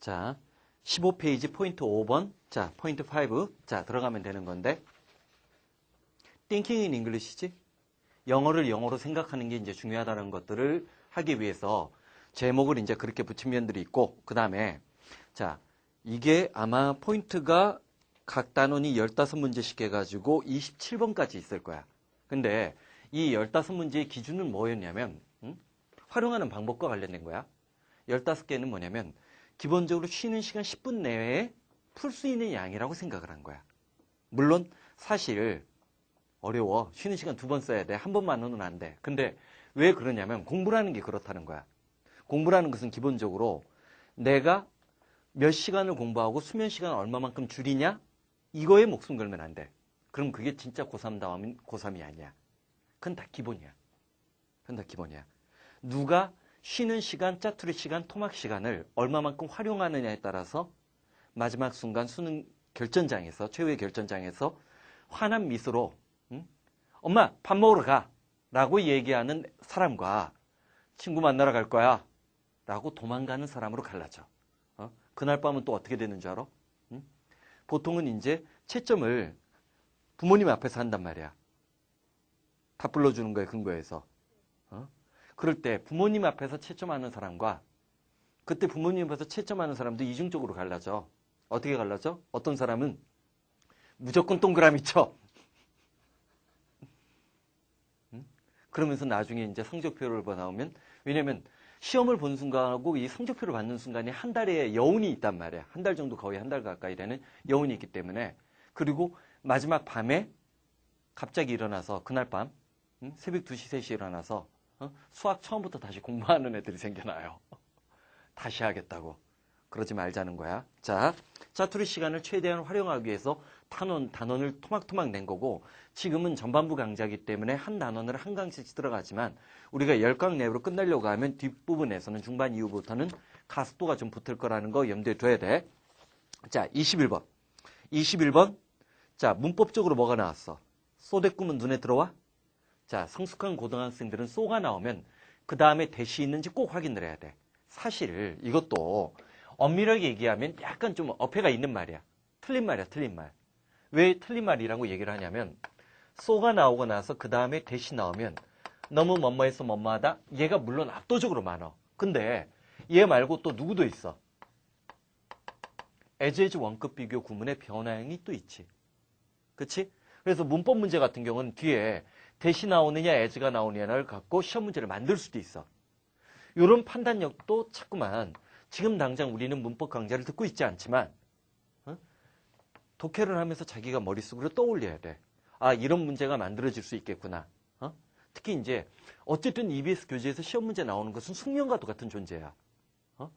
자, 15페이지 포인트 5번. 자, 포인트 5. 자, 들어가면 되는 건데. Thinking in English지? 영어를 영어로 생각하는 게 이제 중요하다는 것들을 하기 위해서 제목을 이제 그렇게 붙인 면들이 있고, 그 다음에, 자, 이게 아마 포인트가 각 단원이 15문제씩 해가지고 27번까지 있을 거야. 근데 이 15문제의 기준은 뭐였냐면, 활용하는 방법과 관련된 거야. 15개는 뭐냐면, 기본적으로 쉬는 시간 10분 내외에 풀 수 있는 양이라고 생각을 한 거야. 물론, 사실, 어려워. 쉬는 시간 2번 써야 돼. 한 번만으로는 안 돼. 근데 왜 그러냐면, 공부라는 게 그렇다는 거야. 공부라는 것은 기본적으로 내가 몇 시간을 공부하고 수면 시간을 얼마만큼 줄이냐? 이거에 목숨 걸면 안 돼. 그럼 그게 진짜 고3다움인 고3이 아니야. 그건 다 기본이야. 그건 다 기본이야. 누가 쉬는 시간, 짜투리 시간, 토막 시간을 얼마만큼 활용하느냐에 따라서 마지막 순간 수능 결전장에서, 최후의 결전장에서 환한 미소로 엄마 밥 먹으러 가 라고 얘기하는 사람과 친구 만나러 갈 거야 라고 도망가는 사람으로 갈라져. 그날 밤은 또 어떻게 되는 줄 알아? 보통은 이제 채점을 부모님 앞에서 한단 말이야. 답 불러주는 거에 근거해서. 그럴 때 부모님 앞에서 채점하는 사람과 그때 부모님 앞에서 채점하는 사람도 이중적으로 갈라져. 어떻게 갈라져? 어떤 사람은 무조건 동그라미 쳐. 그러면서 나중에 이제 성적표를 나오면, 왜냐면 시험을 본 순간하고 이 성적표를 받는 순간에 한 달의 여운이 있단 말이야. 한 달 정도, 거의 한 달 가까이 되는 여운이 있기 때문에. 그리고 마지막 밤에 갑자기 일어나서 그날 밤 새벽 2시, 3시에 일어나서 수학 처음부터 다시 공부하는 애들이 생겨나요. 다시 하겠다고. 그러지 말자는 거야. 자, 짜투리 시간을 최대한 활용하기 위해서 단원을 토막토막 낸 거고, 지금은 전반부 강좌이기 때문에 한 단원을 한 강씩 들어가지만 우리가 10강 내로 끝내려고 하면 뒷부분에서는 중반 이후부터는 가속도가 좀 붙을 거라는 거 염두에 둬야 돼. 자, 21번. 21번. 자, 문법적으로 뭐가 나왔어? 쏘대꾸면 눈에 들어와? 자, 성숙한 고등학생들은 쏘가 나오면 그 다음에 대시 있는지 꼭 확인을 해야 돼. 사실 이것도 엄밀하게 얘기하면 약간 좀 어폐가 있는 말이야. 틀린 말이야, 틀린 말. 왜 틀린 말이라고 얘기를 하냐면, 쏘가 나오고 나서 그 다음에 대시 나오면 너무 뭐뭐해서 뭐뭐하다? 얘가 물론 압도적으로 많아. 근데 얘 말고 또 누구도 있어. as 원급 비교 구문의 변화형이 또 있지. 그치? 그래서 문법 문제 같은 경우는 뒤에 대시 나오느냐 as가 나오느냐를 갖고 시험 문제를 만들 수도 있어. 이런 판단력도 자꾸만 지금 당장 우리는 문법 강좌를 듣고 있지 않지만 독해를 하면서 자기가 머릿속으로 떠올려야 돼. 아, 이런 문제가 만들어질 수 있겠구나. 특히 이제 어쨌든 EBS 교재에서 시험 문제 나오는 것은 숙련과도 같은 존재야.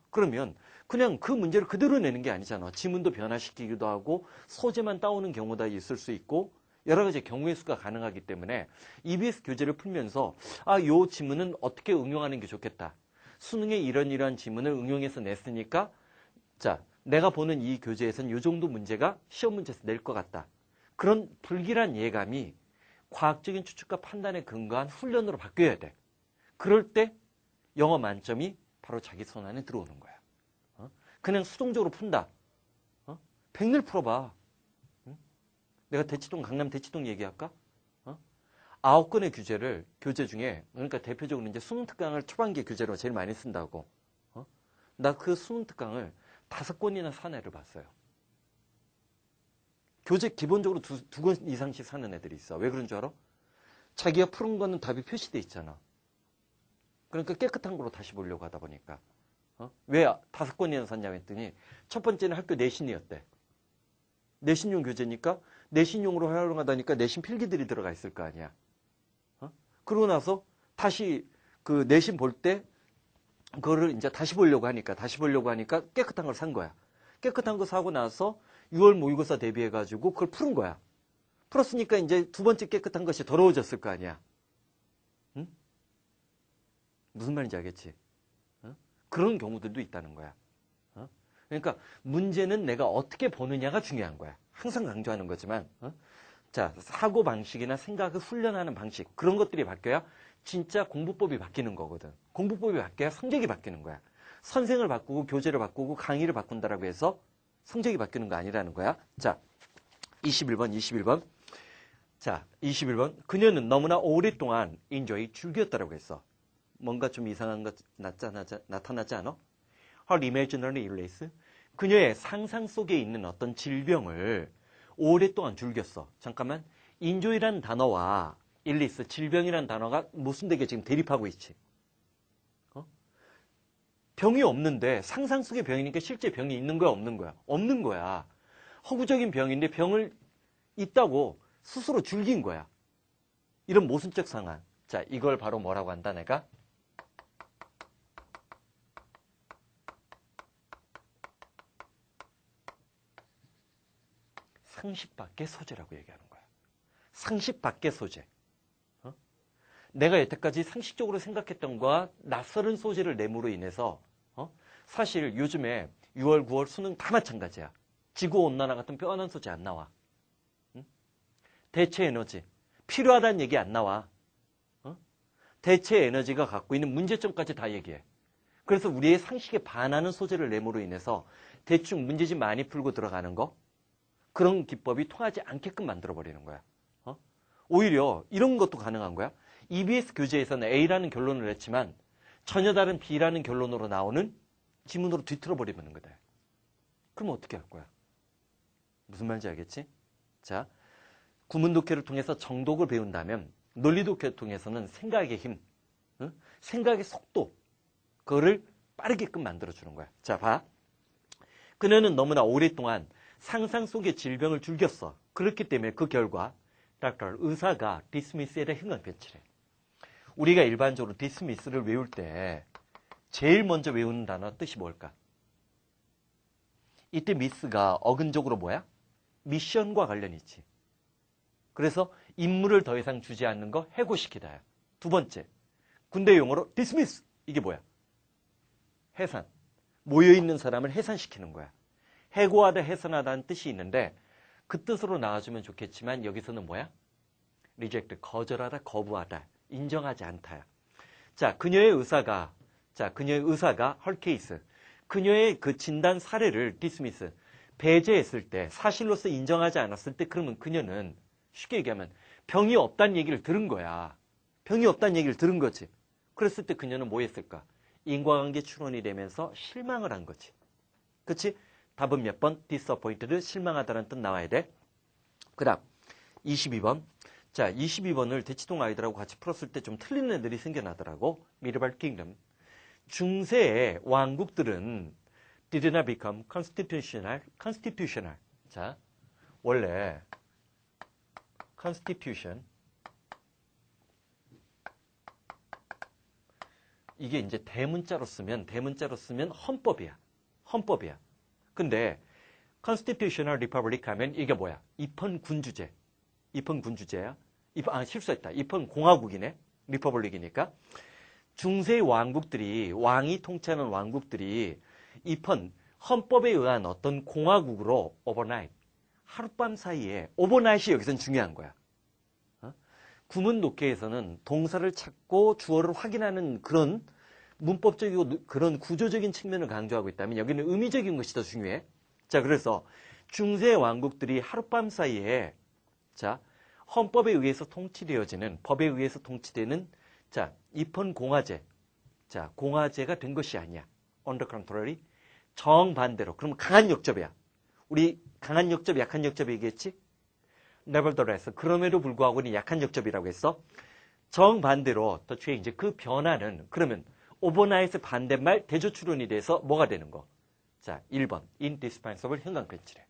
그러면 그냥 그 문제를 그대로 내는 게 아니잖아. 지문도 변화시키기도 하고 소재만 따오는 경우도 있을 수 있고 여러 가지 경우의 수가 가능하기 때문에 EBS 교재를 풀면서 아, 요 지문은 어떻게 응용하는 게 좋겠다. 수능에 이런 지문을 응용해서 냈으니까 자, 내가 보는 이 교재에서는 이 정도 문제가 시험 문제에서 낼 것 같다. 그런 불길한 예감이 과학적인 추측과 판단에 근거한 훈련으로 바뀌어야 돼. 그럴 때 영어 만점이 바로 자기 손 안에 들어오는 거야. 그냥 수동적으로 푼다. 백일 풀어봐. 내가 강남 대치동 얘기할까? 9건의 교재 중에, 그러니까 대표적으로 이제 수능 특강을 초반기 교재로 제일 많이 쓴다고. 나 그 수능 특강을 5권이나 산 애를 봤어요. 교재 기본적으로 2권 이상씩 사는 애들이 있어. 왜 그런 줄 알아? 자기가 푸른 거는 답이 표시돼 있잖아. 그러니까 깨끗한 거로 다시 보려고 하다 보니까. 왜 5권이나 샀냐고 했더니 첫 번째는 학교 내신이었대. 내신용 교재니까 내신용으로 활용하다니까 내신 필기들이 들어가 있을 거 아니야. 그러고 나서 다시 그 내신 볼 때 그거를 이제 다시 보려고 하니까 깨끗한 걸 산 거야. 깨끗한 거 사고 나서 6월 모의고사 대비해가지고 그걸 푸른 거야. 풀었으니까 이제 두 번째 깨끗한 것이 더러워졌을 거 아니야. 응? 무슨 말인지 알겠지? 그런 경우들도 있다는 거야. 그러니까 문제는 내가 어떻게 보느냐가 중요한 거야. 항상 강조하는 거지만. 자, 사고방식이나 생각을 훈련하는 방식, 그런 것들이 바뀌어야 진짜 공부법이 바뀌는 거거든. 공부법이 바뀌어야 성적이 바뀌는 거야. 선생을 바꾸고 교재를 바꾸고 강의를 바꾼다라고 해서 성적이 바뀌는 거 아니라는 거야. 자, 21번. 자, 21번. 그녀는 너무나 오랫동안 enjoy, 즐겼다라고 했어. 뭔가 좀 이상한 것 나타나지 않아? Her imaginary illness. 그녀의 상상 속에 있는 어떤 질병을 오랫동안 즐겼어. 잠깐만. enjoy란 단어와 illness, 질병이란 단어가 무슨 되게 지금 대립하고 있지. 병이 없는데 상상 속의 병이니까 실제 병이 있는 거야, 없는 거야? 없는 거야. 허구적인 병인데 병을 있다고 스스로 즐긴 거야. 이런 모순적 상황. 자, 이걸 바로 뭐라고 한다, 내가? 상식 밖의 소재라고 얘기하는 거야. 상식 밖의 소재. 내가 여태까지 상식적으로 생각했던 거와 낯설은 소재를 내므로 인해서 사실 요즘에 6월, 9월 수능 다 마찬가지야. 지구온난화 같은 뼈아난 소재 안 나와. 대체 에너지. 필요하다는 얘기 안 나와. 대체 에너지가 갖고 있는 문제점까지 다 얘기해. 그래서 우리의 상식에 반하는 소재를 내므로 인해서 대충 문제집 많이 풀고 들어가는 거, 그런 기법이 통하지 않게끔 만들어버리는 거야. 오히려 이런 것도 가능한 거야. EBS 교재에서는 A라는 결론을 냈지만 전혀 다른 B라는 결론으로 나오는 지문으로 뒤틀어버리는 거다. 그럼 어떻게 할 거야? 무슨 말인지 알겠지? 자, 구문 독해를 통해서 정독을 배운다면 논리 독해를 통해서는 생각의 힘, 생각의 속도, 그거를 빠르게끔 만들어주는 거야. 자, 봐. 그녀는 너무나 오랫동안 상상 속의 질병을 즐겼어. 그렇기 때문에 그 결과 닥터 의사가 dismiss에다 형광 배치래. 우리가 일반적으로 dismiss를 외울 때 제일 먼저 외우는 단어 뜻이 뭘까? 이때 miss가 어근적으로 뭐야? 미션과 관련이 있지. 그래서 임무를 더 이상 주지 않는 거 해고시키다야. 두 번째, 군대 용어로 dismiss. 이게 뭐야? 해산. 모여있는 사람을 해산시키는 거야. 해고하다, 해산하다는 뜻이 있는데 그 뜻으로 나와주면 좋겠지만 여기서는 뭐야? reject, 거절하다, 거부하다, 인정하지 않다야. 자, 그녀의 의사가 her case, 그녀의 그 진단 사례를 dismiss, 배제했을 때, 사실로서 인정하지 않았을 때, 그러면 그녀는 쉽게 얘기하면 병이 없다는 얘기를 들은 거야. 병이 없다는 얘기를 들은 거지. 그랬을 때 그녀는 뭐 했을까? 인과관계 추론이 되면서 실망을 한 거지. 그치? 답은 몇 번? disappointed, 실망하다는 뜻 나와야 돼. 그 다음 22번. 자, 22번을 대치동 아이들하고 같이 풀었을 때 좀 틀린 애들이 생겨나더라고. Medieval Kingdom. 중세의 왕국들은 did not become constitutional. 자, 원래 constitution, 이게 이제 대문자로 쓰면 헌법이야. 헌법이야. 근데 constitutional republic 하면 이게 뭐야? 입헌군주제. 입헌군주제야. 실수했다. 입헌공화국이네. 리퍼블릭이니까. 중세의 왕국들이, 왕이 통치하는 왕국들이 헌법에 의한 어떤 공화국으로 overnight, 하룻밤 사이에, 오버나잇이 여기서는 중요한 거야. 구문 독해에서는 동사를 찾고 주어를 확인하는 그런 문법적이고 그런 구조적인 측면을 강조하고 있다면 여기는 의미적인 것이 더 중요해. 자, 그래서 중세 왕국들이 하룻밤 사이에, 자, 헌법에 의해서 통치되어지는, 법에 의해서 통치되는, 자, 입헌공화제. 자, 공화제가 된 것이 아니야. On the contrary, 정반대로. 그러면 강한 역접이야. 우리 강한 역접, 약한 역접 얘기했지? nevertheless, 그럼에도 불구하고는 약한 역접이라고 했어. 정반대로 the change, 그 변화는 그러면 overnight의 반대말 대조 추론이 돼서 뭐가 되는 거? 자, 1번 indispensable 형광펜칠해.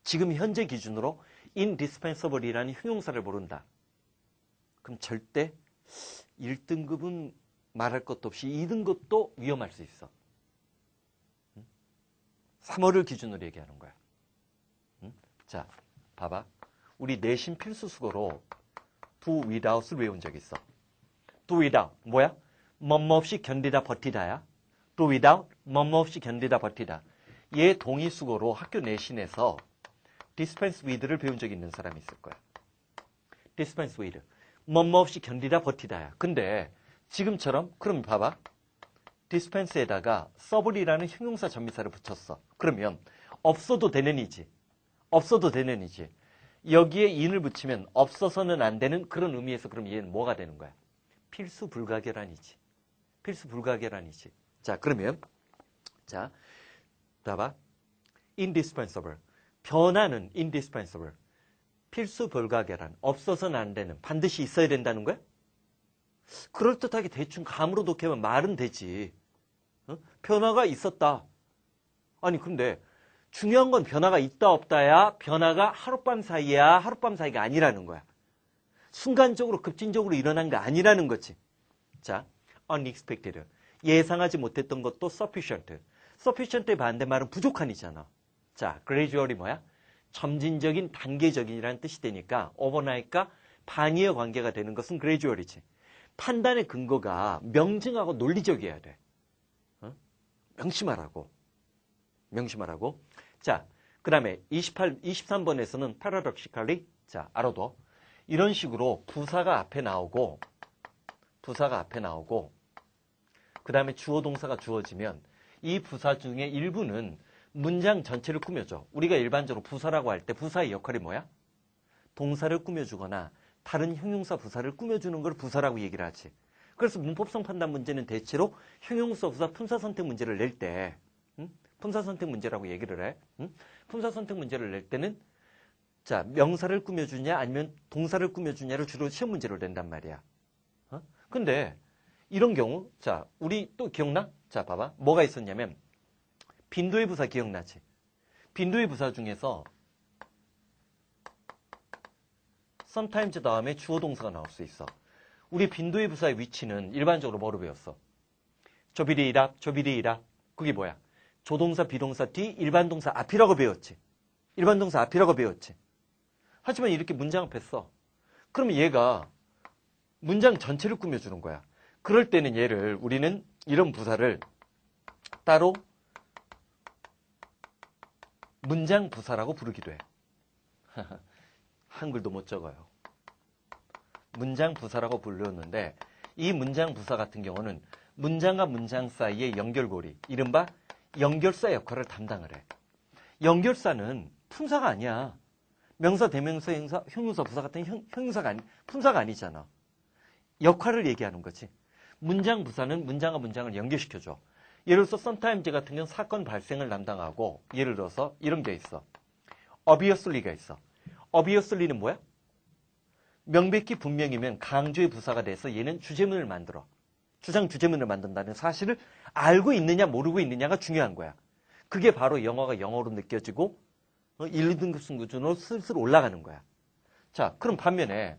지금 현재 기준으로 indispensable이라는 형용사를 모른다. 그럼 절대 1등급은 말할 것도 없이 2등급도 위험할 수 있어. 3월을 기준으로 얘기하는 거야. 자, 봐봐. 우리 내신 필수 수거로 do without을 외운 적 있어. do without, 뭐야? 뭐뭐 없이 견디다 버티다야. do without, 뭐뭐 없이 견디다 버티다. 얘 동의 수거로 학교 내신에서 dispense with를 배운 적 있는 사람이 있을 거야. dispense with. 뭐뭐 없이 견디다 버티다야. 근데 지금처럼, 그럼 봐봐. dispense에다가 서블이라는 형용사 전미사를 붙였어. 그러면 없어도 되는 이지. 없어도 되는 이지. 여기에 in을 붙이면 없어서는 안 되는 그런 의미에서 그럼 얘는 뭐가 되는 거야? 필수 불가결한이지. 필수 불가결한이지. 자, 그러면 자, 봐봐. indispensable. 변화는 indispensable. 필수 불가결한. 없어서는 안 되는. 반드시 있어야 된다는 거야? 그럴듯하게 대충 감으로 독해면 말은 되지. 어? 변화가 있었다. 아니 근데 중요한 건 변화가 있다 없다야 변화가 하룻밤 사이야 하룻밤 사이가 아니라는 거야. 순간적으로 급진적으로 일어난 거 아니라는 거지. 자, unexpected. 예상하지 못했던 것도 sufficient. sufficient의 반대말은 부족한이잖아. 자, gradually 뭐야? 점진적인, 단계적인이라는 뜻이 되니까 overnight과 반의의 관계가 되는 것은 gradual이지. 판단의 근거가 명증하고 논리적이어야 돼. 어? 명심하라고. 명심하라고. 자, 그 다음에 23번에서는 paradoxically, 자, 알아둬. 이런 식으로 부사가 앞에 나오고, 그 다음에 주어 동사가 주어지면 이 부사 중에 일부는 문장 전체를 꾸며줘. 우리가 일반적으로 부사라고 할 때 부사의 역할이 뭐야? 동사를 꾸며주거나 다른 형용사 부사를 꾸며주는 걸 부사라고 얘기를 하지. 그래서 문법성 판단 문제는 대체로 형용사 부사 품사 선택 문제를 낼 때, 품사 선택 문제라고 얘기를 해. 품사 선택 문제를 낼 때는 자, 명사를 꾸며주냐 아니면 동사를 꾸며주냐를 주로 시험 문제로 낸단 말이야. 근데 이런 경우, 자, 우리 또 기억나? 자, 봐봐. 뭐가 있었냐면 빈도의 부사 기억나지? 빈도의 부사 중에서 sometimes 다음에 주어 동사가 나올 수 있어. 우리 빈도의 부사의 위치는 일반적으로 뭐로 배웠어? 조비리이랍, 조비리이랍. 그게 뭐야? 조동사, 비동사 뒤 일반 동사 앞이라고 배웠지. 일반 동사 앞이라고 배웠지. 하지만 이렇게 문장 앞에 써. 그러면 얘가 문장 전체를 꾸며주는 거야. 그럴 때는 얘를 우리는 이런 부사를 따로 문장 부사라고 부르기도 해. 한글도 못 적어요. 문장 부사라고 불렀는데 이 문장 부사 같은 경우는 문장과 문장 사이의 연결고리, 이른바 연결사 역할을 담당을 해. 연결사는 품사가 아니야. 명사, 대명사, 형용사, 부사 같은 형용사가 품사가 아니잖아. 역할을 얘기하는 거지. 문장 부사는 문장과 문장을 연결시켜줘. 예를 들어서 sometimes 같은 경우는 사건 발생을 담당하고 예를 들어서 이런 게 있어. obviously가 있어. obviously는 뭐야? 명백히 분명이면 강조의 부사가 돼서 얘는 주제문을 만들어. 주장 주제문을 만든다는 사실을 알고 있느냐 모르고 있느냐가 중요한 거야. 그게 바로 영어가 영어로 느껴지고 1, 2등급 수준으로 슬슬 올라가는 거야. 자, 그럼 반면에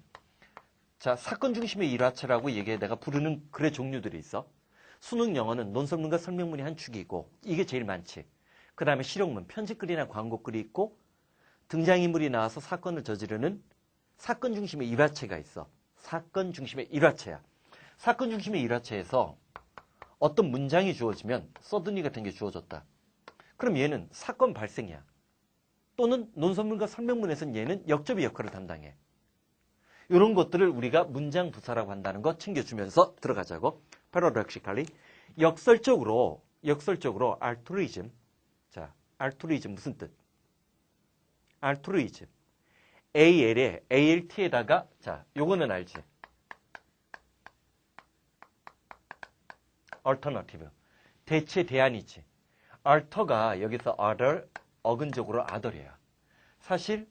자, 사건 중심의 일화체라고 얘기해 내가 부르는 글의 종류들이 있어. 수능 영어는 논설문과 설명문이 한 축이고 이게 제일 많지. 그 다음에 실용문, 편집글이나 광고글이 있고 등장인물이 나와서 사건을 저지르는 사건 중심의 일화체가 있어. 사건 중심의 일화체야. 사건 중심의 일화체에서 어떤 문장이 주어지면 서든리 같은 게 주어졌다. 그럼 얘는 사건 발생이야. 또는 논설문과 설명문에서는 얘는 역접의 역할을 담당해. 이런 것들을 우리가 문장 부사라고 한다는 거 챙겨주면서 들어가자고. paradoxically. 역설적으로 altruism. 자, altruism 무슨 뜻? altruism. AL에 ALT에다가 자, 요거는 알지? alternative. 대체 대안이지. alter가 여기서 other, 어근적으로 other이야. 사실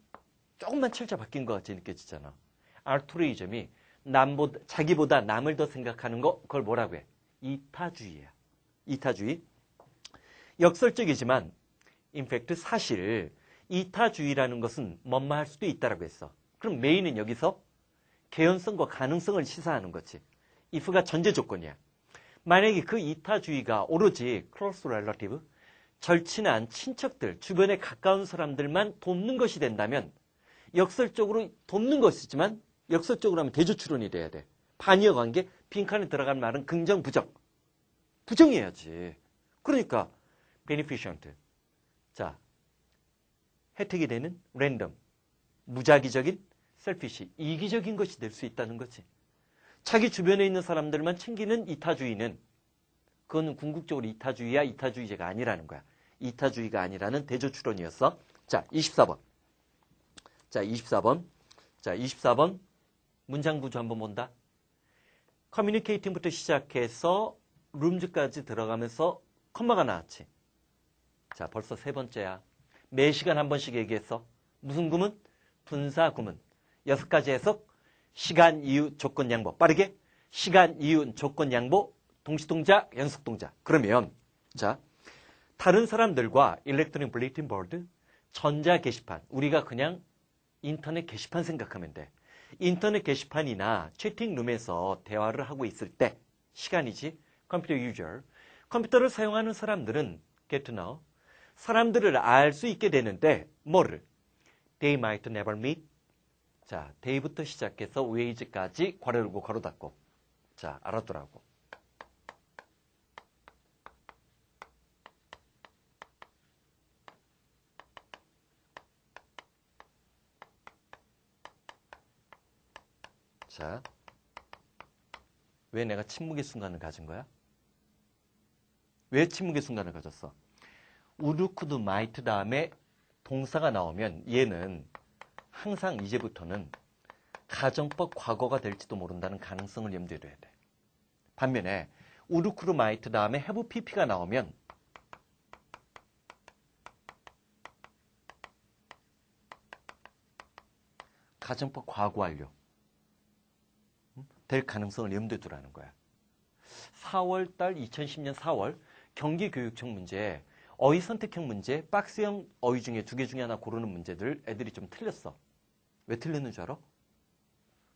조금만 철자 바뀐 것 같이 느껴지잖아. altruism이 자기보다 남을 더 생각하는 거, 그걸 뭐라고 해? 이타주의야. 이타주의. 역설적이지만 in fact 사실 이타주의라는 것은 뭐뭐할 수도 있다라고 했어. 그럼 메인은 여기서 개연성과 가능성을 시사하는 거지. if가 전제 조건이야. 만약에 그 이타주의가 오로지 close relative, 절친한 친척들, 주변에 가까운 사람들만 돕는 것이 된다면 역설적으로 돕는 것이지만 역설적으로 하면 대조추론이 돼야 돼. 반의어 관계, 빈칸에 들어간 말은 긍정, 부정. 부정해야지. 그러니까 beneficent. 자, 혜택이 되는 random. 무작위적인 selfish. 이기적인 것이 될 수 있다는 거지. 자기 주변에 있는 사람들만 챙기는 이타주의는 그거는 궁극적으로 이타주의야, 이타주의자가 아니라는 거야. 이타주의가 아니라는 대조추론이었어. 자, 24번. 자, 24번. 자, 24번. 문장 구조 한번 본다. 커뮤니케이팅부터 시작해서 룸즈까지 들어가면서 컴마가 나왔지. 자, 벌써 세 번째야. 매 시간 한 번씩 얘기했어. 무슨 구문? 분사 구문. 6가지 해석. 시간, 이유, 조건, 양보. 빠르게. 시간, 이유, 조건, 양보. 동시동작, 연속동작. 그러면 자, 다른 사람들과 일렉트로닉 블레이팅 보드, 전자 게시판. 우리가 그냥 인터넷 게시판 생각하면 돼. 인터넷 게시판이나 채팅룸에서 대화를 하고 있을 때 시간이지. 컴퓨터 유저. 컴퓨터를 사용하는 사람들은 get to know. 사람들을 알 수 있게 되는데 뭐를? They might never meet. 자, day부터 시작해서 wage까지 괄호 열고 괄호 닫고. 자, 알았더라고. 자, 왜 내가 침묵의 순간을 가진 거야? 왜 침묵의 순간을 가졌어? 우르쿠드 마이트 다음에 동사가 나오면 얘는 항상 이제부터는 가정법 과거가 될지도 모른다는 가능성을 염두에 둬야 돼. 반면에 우르쿠드 마이트 다음에 have pp가 나오면 가정법 과거 완료 될 가능성을 염두에 두라는 거야. 4월달 2010년 4월 경기교육청 문제, 어휘 선택형 문제, 박스형 어휘 중에 2개 중에 하나 고르는 문제들 애들이 좀 틀렸어. 왜 틀렸는 줄 알아?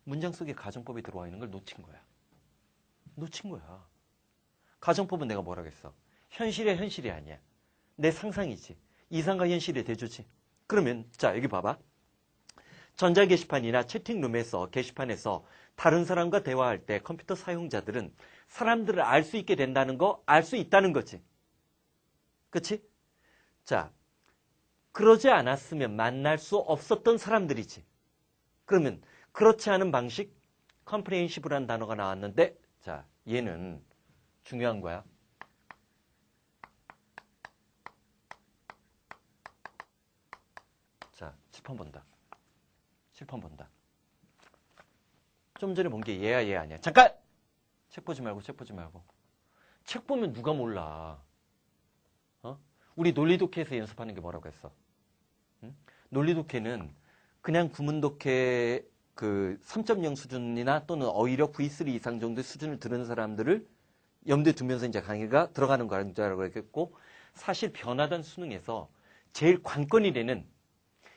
문장 속에 가정법이 들어와 있는 걸 놓친 거야. 놓친 거야. 가정법은 내가 뭐라겠어? 현실이야, 현실이 아니야. 내 상상이지. 이상과 현실의 대조지. 그러면 자, 여기 봐봐. 전자 게시판이나 채팅룸에서 게시판에서 다른 사람과 대화할 때 컴퓨터 사용자들은 사람들을 알 수 있게 된다는 거, 알 수 있다는 거지. 그치? 자, 그러지 않았으면 만날 수 없었던 사람들이지. 그러면 그렇지 않은 방식, comprehensive라는 단어가 나왔는데 자, 얘는 중요한 거야. 자, 칠판 본다. 칠판 본다. 좀 전에 본 게 얘야, 얘 아니야. 잠깐! 책 보지 말고, 책 보지 말고. 책 보면 누가 몰라. 어? 우리 논리독해에서 연습하는 게 뭐라고 했어? 응? 논리독해는 그냥 구문독해 그 3.0 수준이나 또는 어휘력 V3 이상 정도의 수준을 들은 사람들을 염두에 두면서 이제 강의가 들어가는 거라고 했겠고, 사실 변화단 수능에서 제일 관건이 되는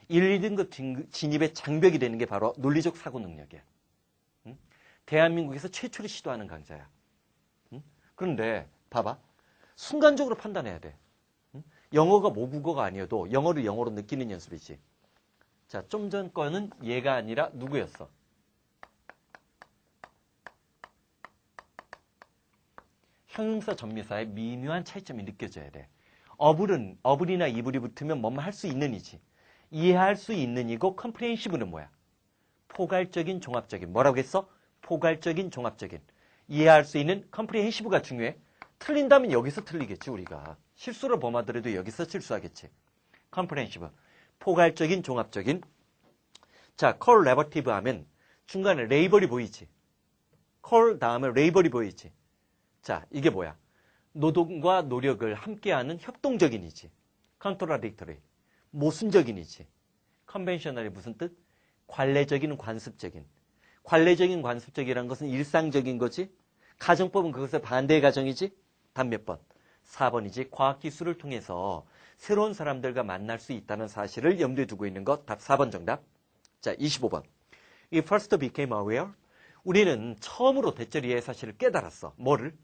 1, 2등급 진입의 장벽이 되는 게 바로 논리적 사고 능력이야. 응? 대한민국에서 최초로 시도하는 강좌야. 응? 그런데 봐봐. 순간적으로 판단해야 돼. 응? 영어가 모국어가 아니어도 영어를 영어로 느끼는 연습이지. 자, 좀 전 거는 얘가 아니라 누구였어? 형용사 전미사의 미묘한 차이점이 느껴져야 돼. 어불이나 이불이 붙으면 뭐만 할 수 있는 이지. 이해할 수 있는 이고 컴프레hen시브는 뭐야? 포괄적인 종합적인. 뭐라고 했어? 포괄적인 종합적인. 이해할 수 있는 컴프레hen시브가 중요해. 틀린다면 여기서 틀리겠지 우리가. 실수를 범하더라도 여기서 실수하겠지. 컴프레hen시브. 포괄적인 종합적인. 자, 콜래버티브 하면 중간에 레이벌이 보이지. 콜 다음에 레이벌이 보이지. 자, 이게 뭐야? 노동과 노력을 함께하는 협동적인이지. 컨트라딕터리. 모순적인이지. 컨벤셔널이 무슨 뜻? 관례적인 관습적인. 관례적인 관습적이라는 것은 일상적인 거지. 가정법은 그것의 반대의 가정이지. 답 몇 번? 4번이지. 과학기술을 통해서 새로운 사람들과 만날 수 있다는 사실을 염두에 두고 있는 것. 답 4번 정답. 자, 25번. We first became aware. 우리는 처음으로 대절이의 사실을 깨달았어. 뭐를?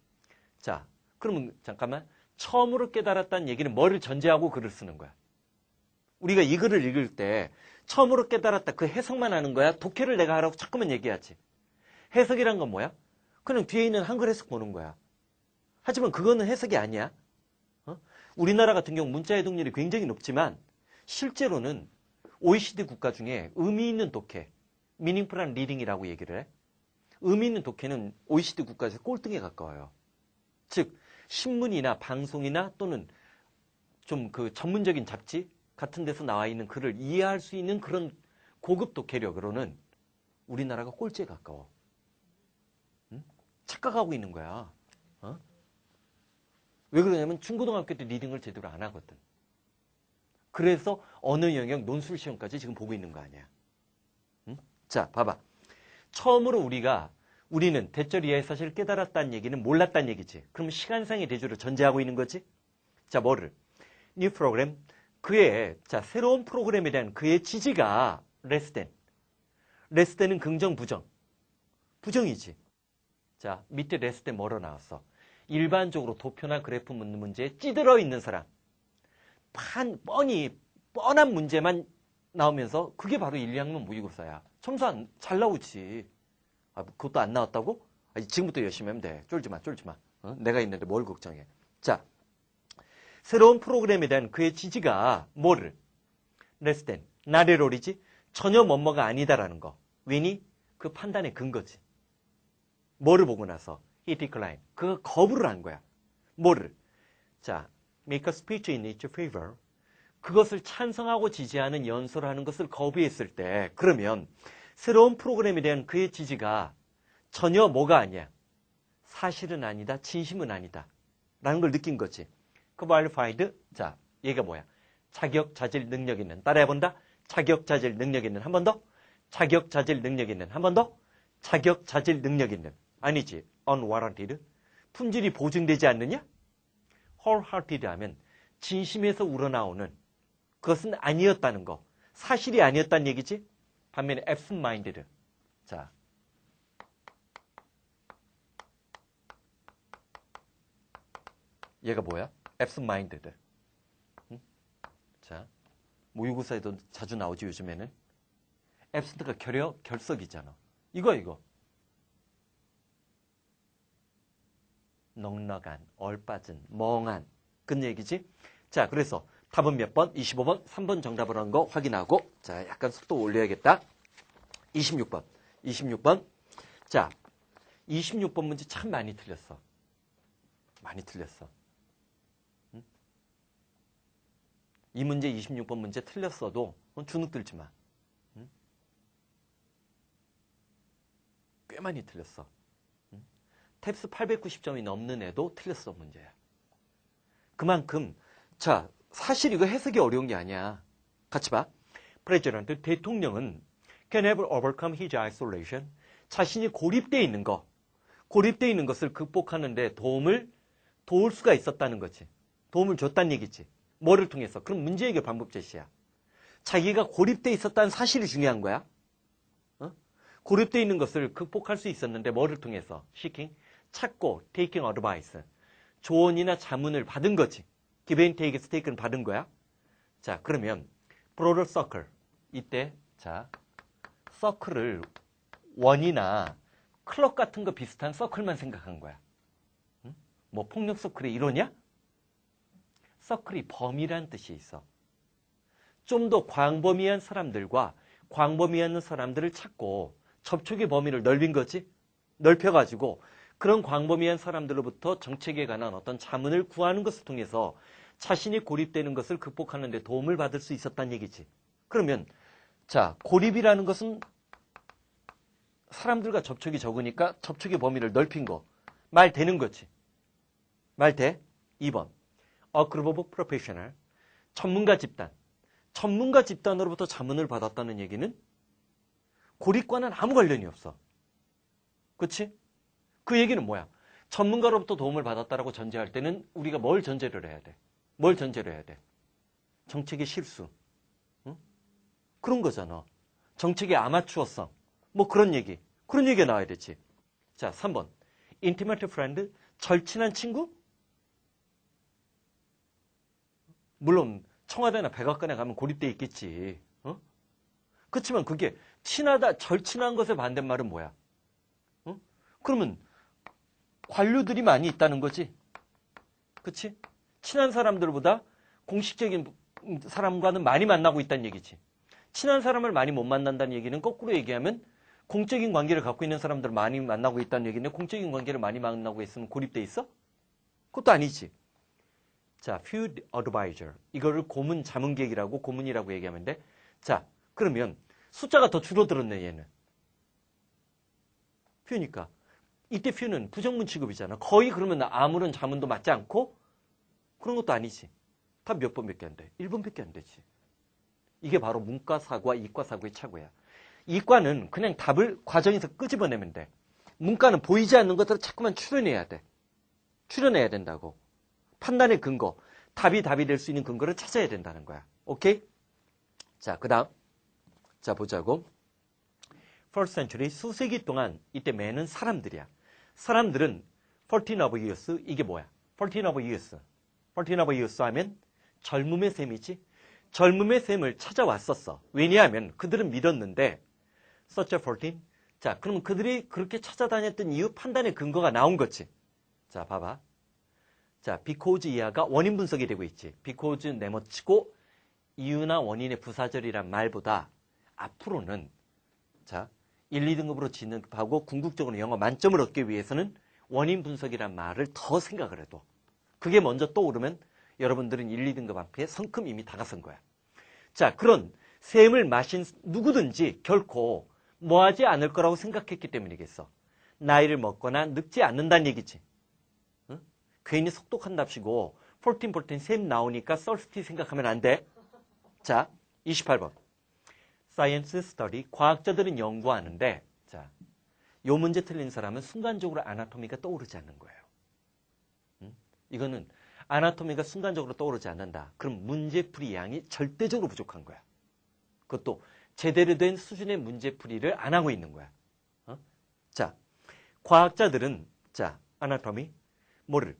자, 그러면 잠깐만. 처음으로 깨달았다는 얘기는 뭐를 전제하고 글을 쓰는 거야? 우리가 이 글을 읽을 때 처음으로 깨달았다 그 해석만 하는 거야? 독해를 내가 하라고 자꾸만 얘기하지. 해석이란 건 뭐야? 그냥 뒤에 있는 한글 해석 보는 거야. 하지만 그거는 해석이 아니야. 우리나라 같은 경우 문자 해독률이 굉장히 높지만 실제로는 OECD 국가 중에 의미 있는 독해, meaningful한 리딩이라고 얘기를 해. 의미 있는 독해는 OECD 국가에서 꼴등에 가까워요. 즉 신문이나 방송이나 또는 좀 그 전문적인 잡지 같은 데서 나와 있는 글을 이해할 수 있는 그런 고급 독해력으로는 우리나라가 꼴찌에 가까워. 응? 착각하고 있는 거야. 어? 왜 그러냐면 중고등학교 때 리딩을 제대로 안 하거든. 그래서 언어 영역 논술 시험까지 지금 보고 있는 거 아니야. 응? 자, 봐봐. 처음으로 우리는 대절 이하의 사실을 깨달았다는 얘기는 몰랐다는 얘기지. 그럼 시간상의 대조를 전제하고 있는 거지. 자, 뭐를? new program. 새로운 프로그램에 대한 그의 지지가 less than. less than은 긍정, 부정. 부정이지. 자, 밑에 less than 뭐로 나왔어? 일반적으로 도표나 그래프 묻는 문제에 찌들어 있는 사람. 뻔한 문제만 나오면서 그게 바로 1, 2학년 모의고사야. 점수 잘 나오지. 그것도 안 나왔다고? 지금부터 열심히 하면 돼. 쫄지 마. 어? 내가 있는데 뭘 걱정해. 자, 새로운 프로그램에 대한 그의 지지가 뭐를? less than, not at all이지? 전혀 뭐뭐가 아니다라는 거. 왜니? 그 판단의 근거지. 뭐를 보고 나서? he declined. 그거 거부를 한 거야. 뭐를? 자, make a speech in its favor. 그것을 찬성하고 지지하는 연설을 하는 것을 거부했을 때, 그러면 새로운 프로그램에 대한 그의 지지가 전혀 뭐가 아니야? 사실은 아니다, 진심은 아니다. 라는 걸 느낀 거지. qualified. 자, 얘가 뭐야? 자격, 자질, 능력 있는. 따라해본다. 자격, 자질, 능력 있는. 한 번 더. 자격, 자질, 능력 있는. 한 번 더. 자격, 자질, 능력 있는. 아니지. unwarranted. 품질이 보증되지 않느냐? wholehearted 하면 진심에서 우러나오는 그것은 아니었다는 거. 사실이 아니었다는 얘기지? 반면에 absent-minded. 자, 얘가 뭐야? absent-minded. 응? 자, 모의고사에도 자주 나오지 요즘에는. absent가 결석이잖아. 이거. 넉넉한, 얼빠진, 멍한. 그런 얘기지? 자, 그래서 답은 몇 번? 25번, 3번 정답을 한 거 확인하고, 자, 약간 속도 올려야겠다. 26번. 자, 26번 문제 참 많이 틀렸어. 응? 이 문제 26번 문제 틀렸어도 주눅 들지 마. 응? 꽤 많이 틀렸어. 응? 탭스 890점이 넘는 애도 틀렸어, 문제야. 그만큼, 자, 사실 이거 해석이 어려운 게 아니야. 같이 봐. President, 대통령은 can have overcome his isolation. 자신이 고립되어 있는 것을 극복하는데 도울 수가 있었다는 거지. 도움을 줬다는 얘기지. 뭐를 통해서? 그럼 문제 해결 방법 제시야. 자기가 고립되어 있었다는 사실이 중요한 거야. 어? 고립되어 있는 것을 극복할 수 있었는데 뭐를 통해서? seeking, 찾고, taking advice. 조언이나 자문을 받은 거지. give and take, take는 받은 거야. 자, 그러면 broader circle. 이때 자, 서클을 원이나 클럽 같은 거 비슷한 서클만 생각한 거야. 응? 뭐 폭력 서클의 이론이야? 서클이 범위란 뜻이 있어. 좀 더 광범위한 사람들과 광범위 않은 사람들을 찾고 접촉의 범위를 넓힌 거지. 넓혀가지고 그런 광범위한 사람들로부터 정책에 관한 어떤 자문을 구하는 것을 통해서 자신이 고립되는 것을 극복하는 데 도움을 받을 수 있었다는 얘기지. 그러면 자, 고립이라는 것은 사람들과 접촉이 적으니까 접촉의 범위를 넓힌 거. 말 되는 거지. 말 돼? 2번. A group of professional. 전문가 집단. 전문가 집단으로부터 자문을 받았다는 얘기는 고립과는 아무 관련이 없어. 그치? 그 얘기는 뭐야? 전문가로부터 도움을 받았다라고 전제할 때는 우리가 뭘 전제를 해야 돼? 정책의 실수. 응? 그런 거잖아. 정책의 아마추어성. 뭐 그런 얘기가 나와야 되지. 자, 3번. intimate friend. 절친한 친구? 물론 청와대나 백악관에 가면 고립돼 있겠지. 어? 그렇지만 그게 절친한 것의 반대말은 뭐야? 어? 그러면 관료들이 많이 있다는 거지. 그치? 친한 사람들보다 공식적인 사람과는 많이 만나고 있다는 얘기지. 친한 사람을 많이 못 만난다는 얘기는 거꾸로 얘기하면 공적인 관계를 갖고 있는 사람들을 많이 만나고 있다는 얘기인데 공적인 관계를 많이 만나고 있으면 고립돼 있어? 그것도 아니지. 자, field advisor. 이거를 고문 자문객이라고 고문이라고 얘기하면 돼. 자, 그러면 숫자가 더 줄어들었네, 얘는. few니까. 이때 few는 부정문 취급이잖아. 거의 그러면 아무런 자문도 맞지 않고 그런 것도 아니지. 답 몇 번밖에 안 돼? 1번밖에 안 되지. 이게 바로 문과 사고와 이과 사고의 차고야. 이과는 그냥 답을 과정에서 끄집어내면 돼. 문과는 보이지 않는 것들을 자꾸만 추려내야 돼. 추려내야 된다고. 판단의 근거, 답이 될 수 있는 근거를 찾아야 된다는 거야. 오케이? 자, 그 다음. 자, 보자고. First century, 수세기 동안 이때 맨은 사람들이야. 사람들은 14 of years, 이게 뭐야? 14 of years. 14 of years 하면 젊음의 셈이지. 젊음의 셈을 찾아왔었어. 왜냐하면 그들은 믿었는데 such a 14. 자, 그러면 그들이 그렇게 찾아다녔던 이유 판단의 근거가 나온 거지. 자, 봐봐. 자, because 이하가 원인 분석이 되고 있지. because 내모치고 이유나 원인의 부사절이란 말보다 앞으로는 자, 1, 2등급으로 진급하고 궁극적으로 영어 만점을 얻기 위해서는 원인 분석이란 말을 더 생각을 해도 그게 먼저 떠오르면 여러분들은 1, 2등급 앞에 성큼 이미 다가선 거야. 자, 그런 셈을 마신 누구든지 결코 뭐하지 않을 거라고 생각했기 때문이겠어. 나이를 먹거나 늙지 않는다는 얘기지. 응? 괜히 속독한답시고 14 셈 나오니까 썰스티 생각하면 안 돼. 자, 28번. Science study, 과학자들은 연구하는데 자, 요 문제 틀린 사람은 순간적으로 아나토미가 떠오르지 않는 거예요. 응? 이거는 아나토미가 순간적으로 떠오르지 않는다. 그럼 문제풀이 양이 절대적으로 부족한 거야. 그것도 제대로 된 수준의 문제풀이를 안 하고 있는 거야. 어? 자, 과학자들은 자, 아나토미 뭐를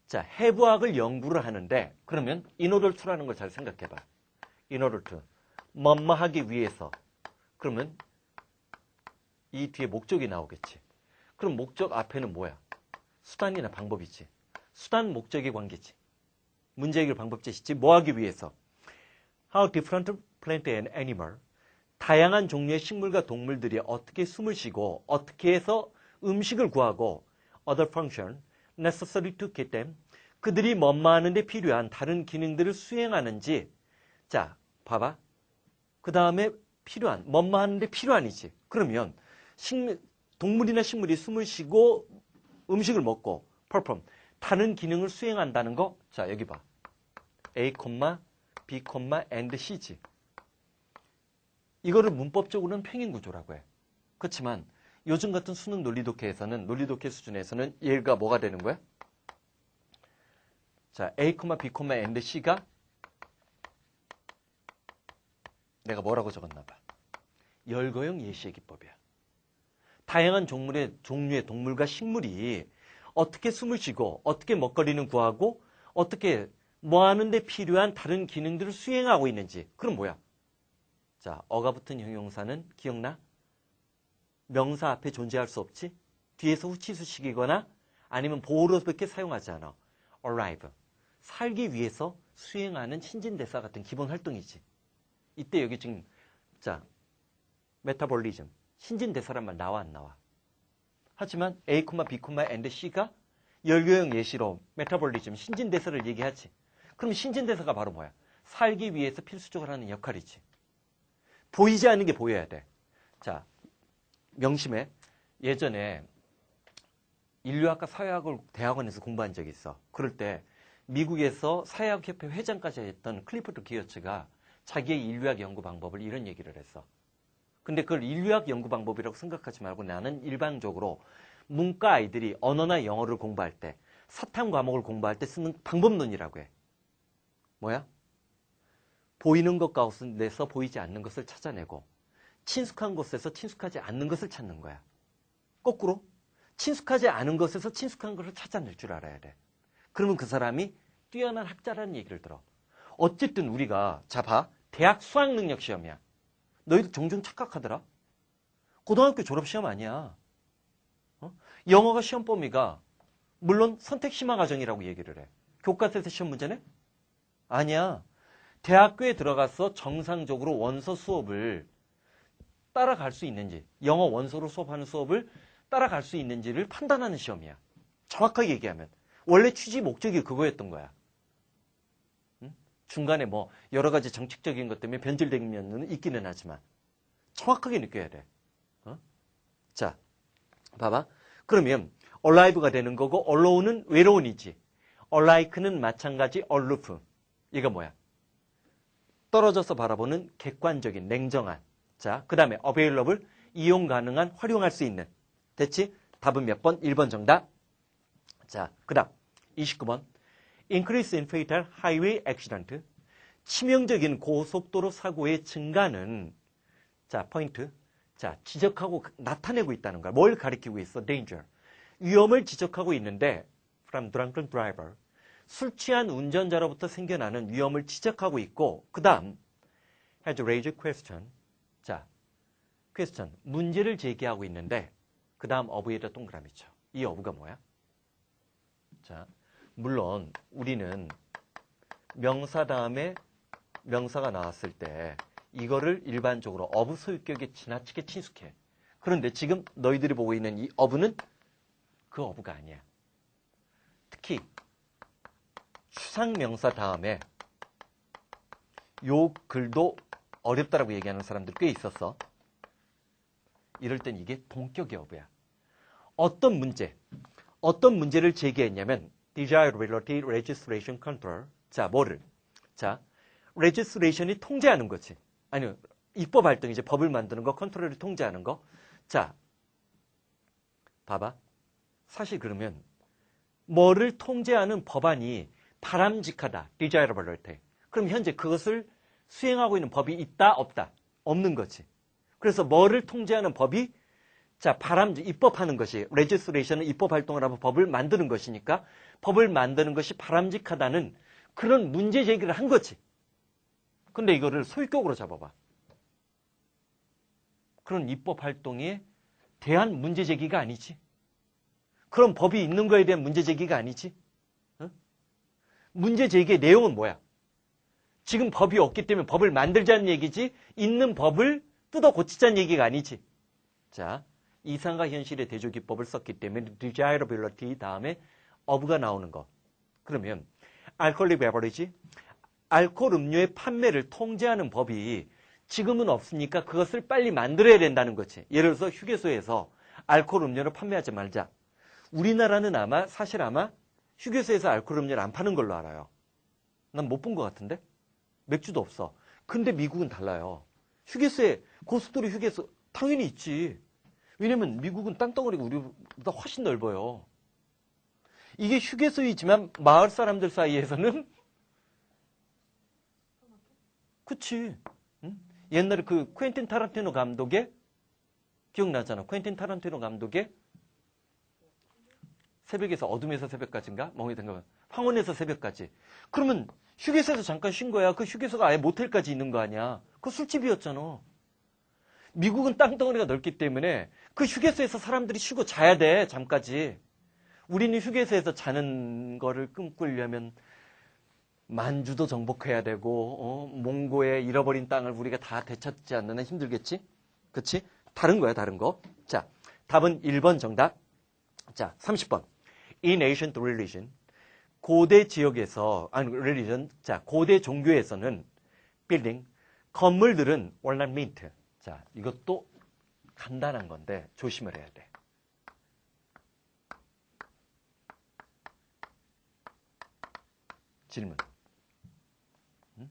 자, 해부학을 연구를 하는데 그러면 in order to라는 걸 잘 생각해봐. in order to 뭐뭐 하기 위해서 그러면 이 뒤에 목적이 나오겠지. 그럼 목적 앞에는 뭐야? 수단이나 방법이지. 수단 목적의 관계지. 문제 해결 방법제시지. 뭐 하기 위해서? How different plant and animal. 다양한 종류의 식물과 동물들이 어떻게 숨을 쉬고 어떻게 해서 음식을 구하고 other function necessary to get them. 그들이 뭐뭐 하는데 필요한 다른 기능들을 수행하는지. 자, 봐봐. 그 다음에 필요한, 뭐뭐 하는데 필요한이지. 그러면 동물이나 식물이 숨을 쉬고 음식을 먹고 perform. 다른 기능을 수행한다는 거. 자, 여기 봐. A, B, and C지. 이거를 문법적으로는 평행구조라고 해. 그렇지만 요즘 같은 수능 논리독해에서는 논리독해 수준에서는 얘가 뭐가 되는 거야? 자, A, B, and C가 내가 뭐라고 적었나 봐. 열거형 예시의 기법이야. 다양한 종류의 동물과 식물이 어떻게 숨을 쉬고 어떻게 먹거리는 구하고 어떻게 뭐 하는데 필요한 다른 기능들을 수행하고 있는지. 그럼 뭐야? 자, 어가 붙은 형용사는 기억나? 명사 앞에 존재할 수 없지? 뒤에서 후치수식이거나 아니면 보호로밖에 사용하지 않아. arrive. 살기 위해서 수행하는 신진대사 같은 기본 활동이지. 이때 여기 지금 자, 메타볼리즘. 신진대사란 말 나와 안 나와? 하지만 A, B, and C가 열교형 예시로 메타볼리즘, 신진대사를 얘기하지. 그럼 신진대사가 바로 뭐야? 살기 위해서 필수적으로 하는 역할이지. 보이지 않는 게 보여야 돼. 자, 명심해. 예전에 인류학과 사회학을 대학원에서 공부한 적이 있어. 그럴 때 미국에서 사회학협회 회장까지 했던 클리포드 기어츠가 자기의 인류학 연구 방법을 이런 얘기를 했어. 근데 그걸 인류학 연구 방법이라고 생각하지 말고 나는 일반적으로 문과 아이들이 언어나 영어를 공부할 때 사탐 과목을 공부할 때 쓰는 방법론이라고 해. 뭐야? 보이는 것 가운데서 보이지 않는 것을 찾아내고 친숙한 곳에서 친숙하지 않는 것을 찾는 거야. 거꾸로 친숙하지 않은 것에서 친숙한 것을 찾아낼 줄 알아야 돼. 그러면 그 사람이 뛰어난 학자라는 얘기를 들어. 어쨌든 우리가 자 봐. 대학 수학능력 시험이야. 너희들 종종 착각하더라. 고등학교 졸업시험 아니야. 영어가 시험 범위가 물론 선택 심화 과정이라고 얘기를 해. 교과서에서 시험 문제네? 아니야. 대학교에 들어가서 정상적으로 원서 수업을 따라갈 수 있는지, 영어 원서로 수업하는 수업을 따라갈 수 있는지를 판단하는 시험이야. 정확하게 얘기하면. 원래 취지 목적이 그거였던 거야. 응? 중간에 뭐 여러 가지 정책적인 것 때문에 변질된 면은 있기는 하지만 정확하게 느껴야 돼. 어? 자, 봐봐. 그러면 alive가 되는 거고 alone은 외로운이지. alike는 마찬가지 aloof. 이거 뭐야? 떨어져서 바라보는 객관적인 냉정한. 자, 그 다음에 available 이용 가능한 활용할 수 있는. 됐지? 답은 몇 번? 1번 정답. 자, 그 다음 29번 increase in fatal highway accident 치명적인 고속도로 사고의 증가는 자, 포인트. 자, 지적하고 나타내고 있다는 거야. 뭘 가리키고 있어? danger. 위험을 지적하고 있는데 from drunken driver. 술 취한 운전자로부터 생겨나는 위험을 지적하고 있고 그 다음 has raised question. 자, question. 문제를 제기하고 있는데 그 다음 어부에다 동그라미 쳐. 이 어부가 뭐야? 자, 물론 우리는 명사 다음에 명사가 나왔을 때 이거를 일반적으로 어부 소유격에 지나치게 친숙해. 그런데 지금 너희들이 보고 있는 이 어부는 그 어부가 아니야. 특히 추상명사 다음에 요 글도 어렵다라고 얘기하는 사람들 꽤 있었어. 이럴 땐 이게 동격의 어부야. 어떤 문제를 제기했냐면 desirability registration control. 자, 뭐를? 자, registration이 통제하는 거지. 아니, 입법 활동, 이제 법을 만드는 거, 컨트롤을 통제하는 거. 자, 봐봐. 사실 그러면 뭐를 통제하는 법안이 바람직하다. desirability. 그럼 현재 그것을 수행하고 있는 법이 있다, 없다? 없는 거지. 그래서 뭐를 통제하는 법이 자, 입법하는 것이 legislation은 입법 활동을 하고 법을 만드는 것이니까 법을 만드는 것이 바람직하다는 그런 문제 제기를 한 거지. 근데 이거를 소유격으로 잡아봐. 그런 입법 활동에 대한 문제 제기가 아니지. 그런 법이 있는 거에 대한 문제 제기가 아니지. 어? 문제 제기의 내용은 뭐야? 지금 법이 없기 때문에 법을 만들자는 얘기지 있는 법을 뜯어 고치자는 얘기가 아니지. 자, 이상과 현실의 대조기법을 썼기 때문에 desirability 다음에 of가 나오는 거. 그러면 alcoholic beverage, 알코올 음료의 판매를 통제하는 법이 지금은 없으니까 그것을 빨리 만들어야 된다는 거지. 예를 들어서 휴게소에서 알코올 음료를 판매하지 말자. 우리나라는 사실 아마 휴게소에서 알코올 음료를 안 파는 걸로 알아요. 난 못 본 것 같은데? 맥주도 없어. 근데 미국은 달라요. 휴게소에, 고속도로 휴게소 당연히 있지. 왜냐면 미국은 땅덩어리가 우리보다 훨씬 넓어요. 이게 휴게소이지만 마을 사람들 사이에서는 그치. 응? 옛날에 그 퀸틴 타란티노 감독의 기억나잖아. 퀸틴 타란티노 감독의 새벽에서 어둠에서 새벽까지인가? 멍이든가 황혼에서 새벽까지. 그러면 휴게소에서 잠깐 쉰 거야. 그 휴게소가 아예 모텔까지 있는 거 아니야. 그거 술집이었잖아. 미국은 땅덩어리가 넓기 때문에 그 휴게소에서 사람들이 쉬고 자야 돼. 잠까지. 우리는 휴게소에서 자는 거를 꿈꾸려면 만주도 정복해야 되고 몽고의 잃어버린 땅을 우리가 다 되찾지 않는 한 힘들겠지? 그치? 다른 거야, 다른 거. 자, 답은 1번 정답. 자, 30번. In ancient religion, 고대 지역에서, religion, 자, 고대 종교에서는 building, 건물들은 were not meant. 자, 이것도 간단한 건데 조심을 해야 돼. 질문. 응?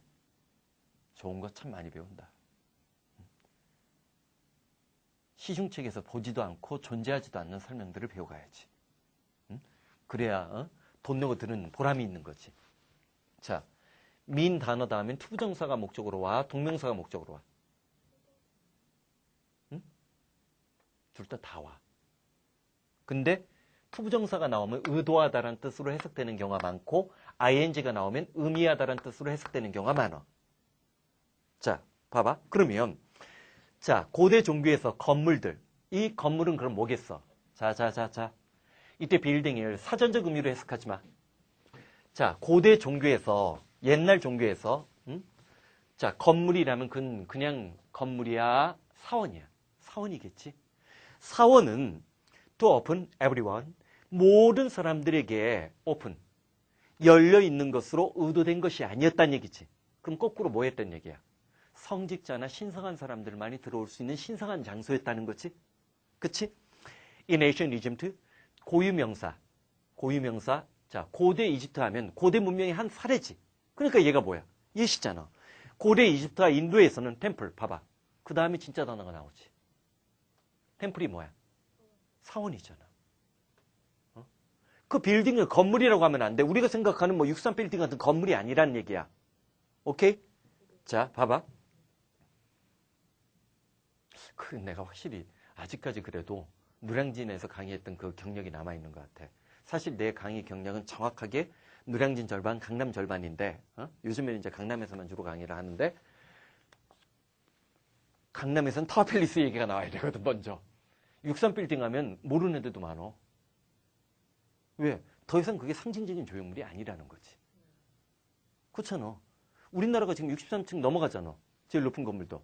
좋은 거 참 많이 배운다. 시중책에서 보지도 않고 존재하지도 않는 설명들을 배워가야지. 응? 그래야 돈 내고 들은 보람이 있는 거지. 자, 민 단어 다음엔 투부정사가 목적으로 와, 동명사가 목적으로 와. 응? 둘 다 와. 근데 투부정사가 나오면 의도하다라는 뜻으로 해석되는 경우가 많고 ing가 나오면 의미하다라는 뜻으로 해석되는 경우가 많아. 자, 봐봐. 그러면 자, 고대 종교에서 건물들. 이 건물은 그럼 뭐겠어? 자. 이때 빌딩을 사전적 의미로 해석하지 마. 자, 고대 종교에서, 옛날 종교에서, 자, 건물이라면 그냥 건물이야? 사원이야? 사원이겠지? 사원은 to open everyone, 모든 사람들에게 오픈, 열려 있는 것으로 의도된 것이 아니었다는 얘기지. 그럼 거꾸로 뭐 했단 얘기야? 성직자나 신성한 사람들만이 들어올 수 있는 신성한 장소였다는 거지. 그치? In ancient Egypt, 고유명사. 자, 고대 이집트 하면 고대 문명의 한 사례지. 그러니까 얘가 뭐야? 예시잖아. 고대 이집트와 인도에서는 템플, 봐봐. 그 다음에 진짜 단어가 나오지. 템플이 뭐야? 사원이잖아. 그 빌딩을 건물이라고 하면 안 돼. 우리가 생각하는 뭐 63 빌딩 같은 건물이 아니란 얘기야. 오케이? 자, 봐봐. 내가 확실히 아직까지 그래도 노량진에서 강의했던 그 경력이 남아있는 것 같아. 사실 내 강의 경력은 정확하게 노량진 절반, 강남 절반인데 요즘에는 이제 강남에서만 주로 강의를 하는데 강남에서는 타워팰리스 얘기가 나와야 되거든, 먼저. 63 빌딩 하면 모르는 애들도 많어. 왜? 더 이상 그게 상징적인 조형물이 아니라는 거지. 그렇잖아. 우리나라가 지금 63층 넘어가잖아. 제일 높은 건물도.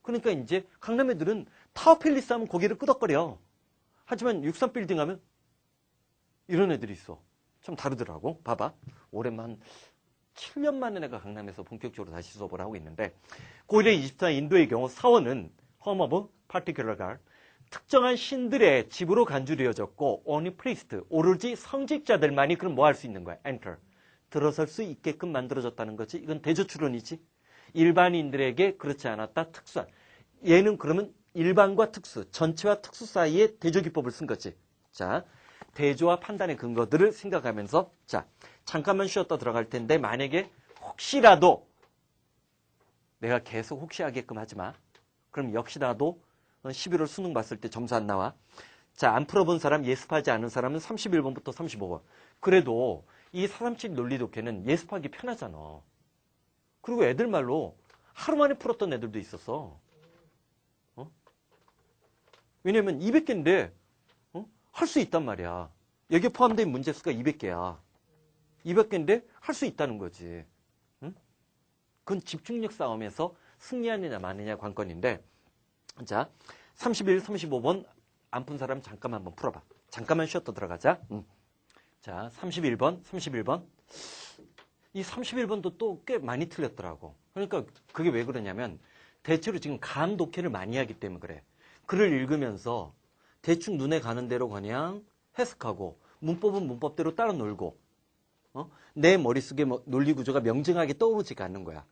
그러니까 이제 강남 애들은 타워팰리스 하면 고개를 끄덕거려. 하지만 63 빌딩 하면 이런 애들이 있어. 좀 다르더라고. 봐봐. 오랜만 7년 만에 내가 강남에서 본격적으로 다시 수업을 하고 있는데 고대 이집트와 인도의 경우 사원은 home of particular god, 특정한 신들의 집으로 간주되어졌고 only priest, 오로지 성직자들만이 그럼 뭐 할 수 있는 거야? enter, 들어설 수 있게끔 만들어졌다는 거지. 이건 대조추론이지. 일반인들에게 그렇지 않았다. 특수한. 얘는 그러면 일반과 특수, 전체와 특수 사이에 대조기법을 쓴 거지. 자, 대조와 판단의 근거들을 생각하면서 자, 잠깐만 쉬었다 들어갈 텐데 만약에 혹시라도 내가 계속 혹시 하게끔 하지 마. 그럼 역시나도 11월 수능 봤을 때 점수 안 나와. 자, 안 풀어본 사람, 예습하지 않은 사람은 31번부터 35번. 그래도 이 437 논리 독해는 예습하기 편하잖아. 그리고 애들 말로 하루 만에 풀었던 애들도 있었어. 왜냐면 200개인데 할 수 있단 말이야. 여기에 포함된 문제수가 200개야. 200개인데 할 수 있다는 거지. 응? 그건 집중력 싸움에서 승리하느냐 마느냐 관건인데 자, 31, 35번 안 푼 사람 잠깐만 한번 풀어봐. 잠깐만 쉬었다 들어가자. 자, 31번. 이 31번도 또 꽤 많이 틀렸더라고. 그러니까 그게 왜 그러냐면 대체로 지금 감 독해를 많이 하기 때문에 그래. 글을 읽으면서 대충 눈에 가는 대로 그냥 해석하고 문법은 문법대로 따라 놀고 내 머릿속에 논리 구조가 명징하게 떠오르지가 않는 거야.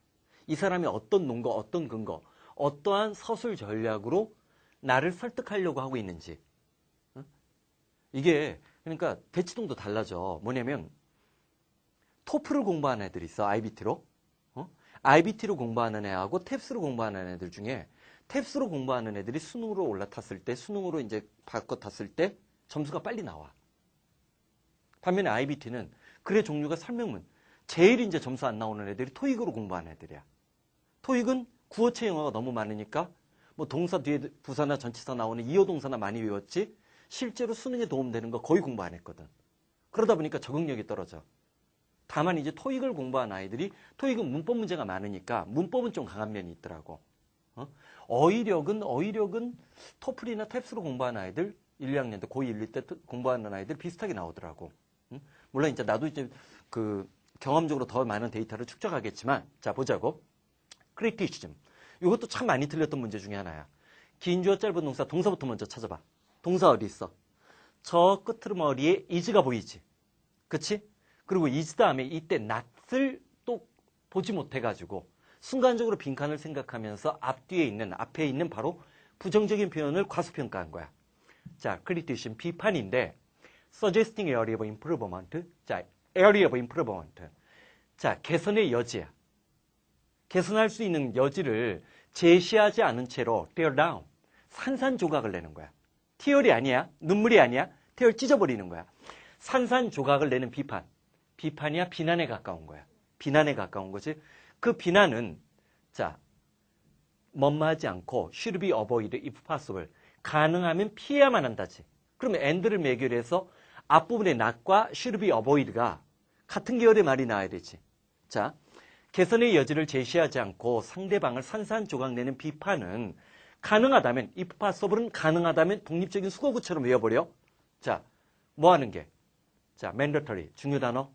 이 사람이 어떤 논거, 어떤 근거, 어떠한 서술 전략으로 나를 설득하려고 하고 있는지. 이게 그러니까 대치동도 달라져. 뭐냐면 토플을 공부하는 애들이 있어. IBT로. IBT로 공부하는 애하고 탭스로 공부하는 애들 중에 탭스로 공부하는 애들이 수능으로 올라탔을 때, 수능으로 이제 바꿔 탔을 때 점수가 빨리 나와. 반면에 IBT는 글의 종류가 설명문. 제일 이제 점수 안 나오는 애들이 토익으로 공부하는 애들이야. 토익은 구어체 영어가 너무 많으니까 뭐 동사 뒤에 부사나 전치사 나오는 이어 동사나 많이 외웠지 실제로 수능에 도움되는 거 거의 공부 안 했거든. 그러다 보니까 적응력이 떨어져. 다만 이제 토익을 공부한 아이들이 토익은 문법 문제가 많으니까 문법은 좀 강한 면이 있더라고. 어휘력은 토플이나 탭스로 공부하는 아이들 1, 2학년 때 고2, 1, 2 때 공부하는 아이들 비슷하게 나오더라고. 물론 이제 나도 이제 그 경험적으로 더 많은 데이터를 축적하겠지만 자 보자고. 크리티시즘. 이것도 참 많이 틀렸던 문제 중에 하나야. 긴 주어 짧은 동사, 동사부터 먼저 찾아봐. 동사 어디 있어? 저 끄트머리에 is가 보이지. 그치? 그리고 is 다음에 이때 not을 또 보지 못해가지고 순간적으로 빈칸을 생각하면서 앞에 있는 바로 부정적인 표현을 과소평가한 거야. 자, criticism 비판인데 suggesting area of improvement. 자, area of improvement. 자, 개선의 여지야. 개선할 수 있는 여지를 제시하지 않은 채로 tear down. 산산조각을 내는 거야. tear이 아니야. 눈물이 아니야. tear 찢어버리는 거야. 산산조각을 내는 비판. 비판이야 비난에 가까운 거야. 비난에 가까운 거지. 그 비난은 자 뭐뭐하지 않고 should be avoided if possible. 가능하면 피해야만 한다지. 그러면 and를 매결해서 앞부분의 not과 should be avoided가 같은 계열의 말이 나와야 되지. 자, 개선의 여지를 제시하지 않고 상대방을 산산조각내는 비판은 가능하다면 if possible은 가능하다면 독립적인 수거구처럼 외워버려. 자, 뭐 하는 게? 자, mandatory. 중요 단어.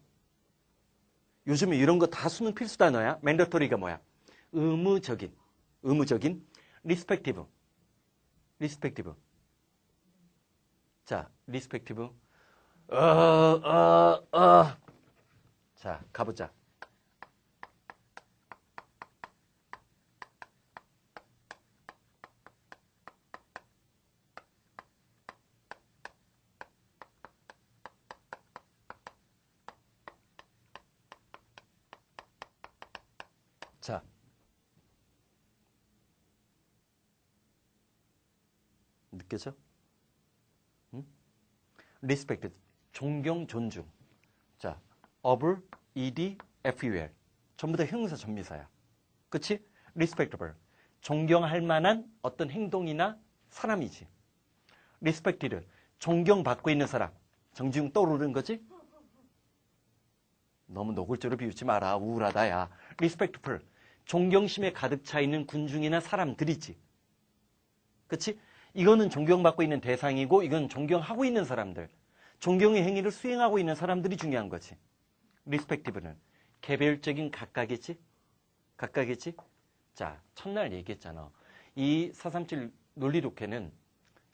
요즘에 이런 거 다 수능 필수 단어야. mandatory가 뭐야? 의무적인. respective. 자, respective. 자, 가보자. 자. 느껴져? 응? respect. 존경, 존중. 자, of, ed, ful. 전부 다 형용사 전미사야. 그치? respectable. 존경할 만한 어떤 행동이나 사람이지. respected. 존경받고 있는 사람. 정지웅 떠오르는 거지? 너무 노골적으로 비웃지 마라. 우울하다, 야. respectful. 존경심에 가득 차 있는 군중이나 사람들이지. 그치? 이거는 존경받고 있는 대상이고, 이건 존경하고 있는 사람들. 존경의 행위를 수행하고 있는 사람들이 중요한 거지. respective는 개별적인 각각이지? 자, 첫날 얘기했잖아. 이 437 논리 독해는,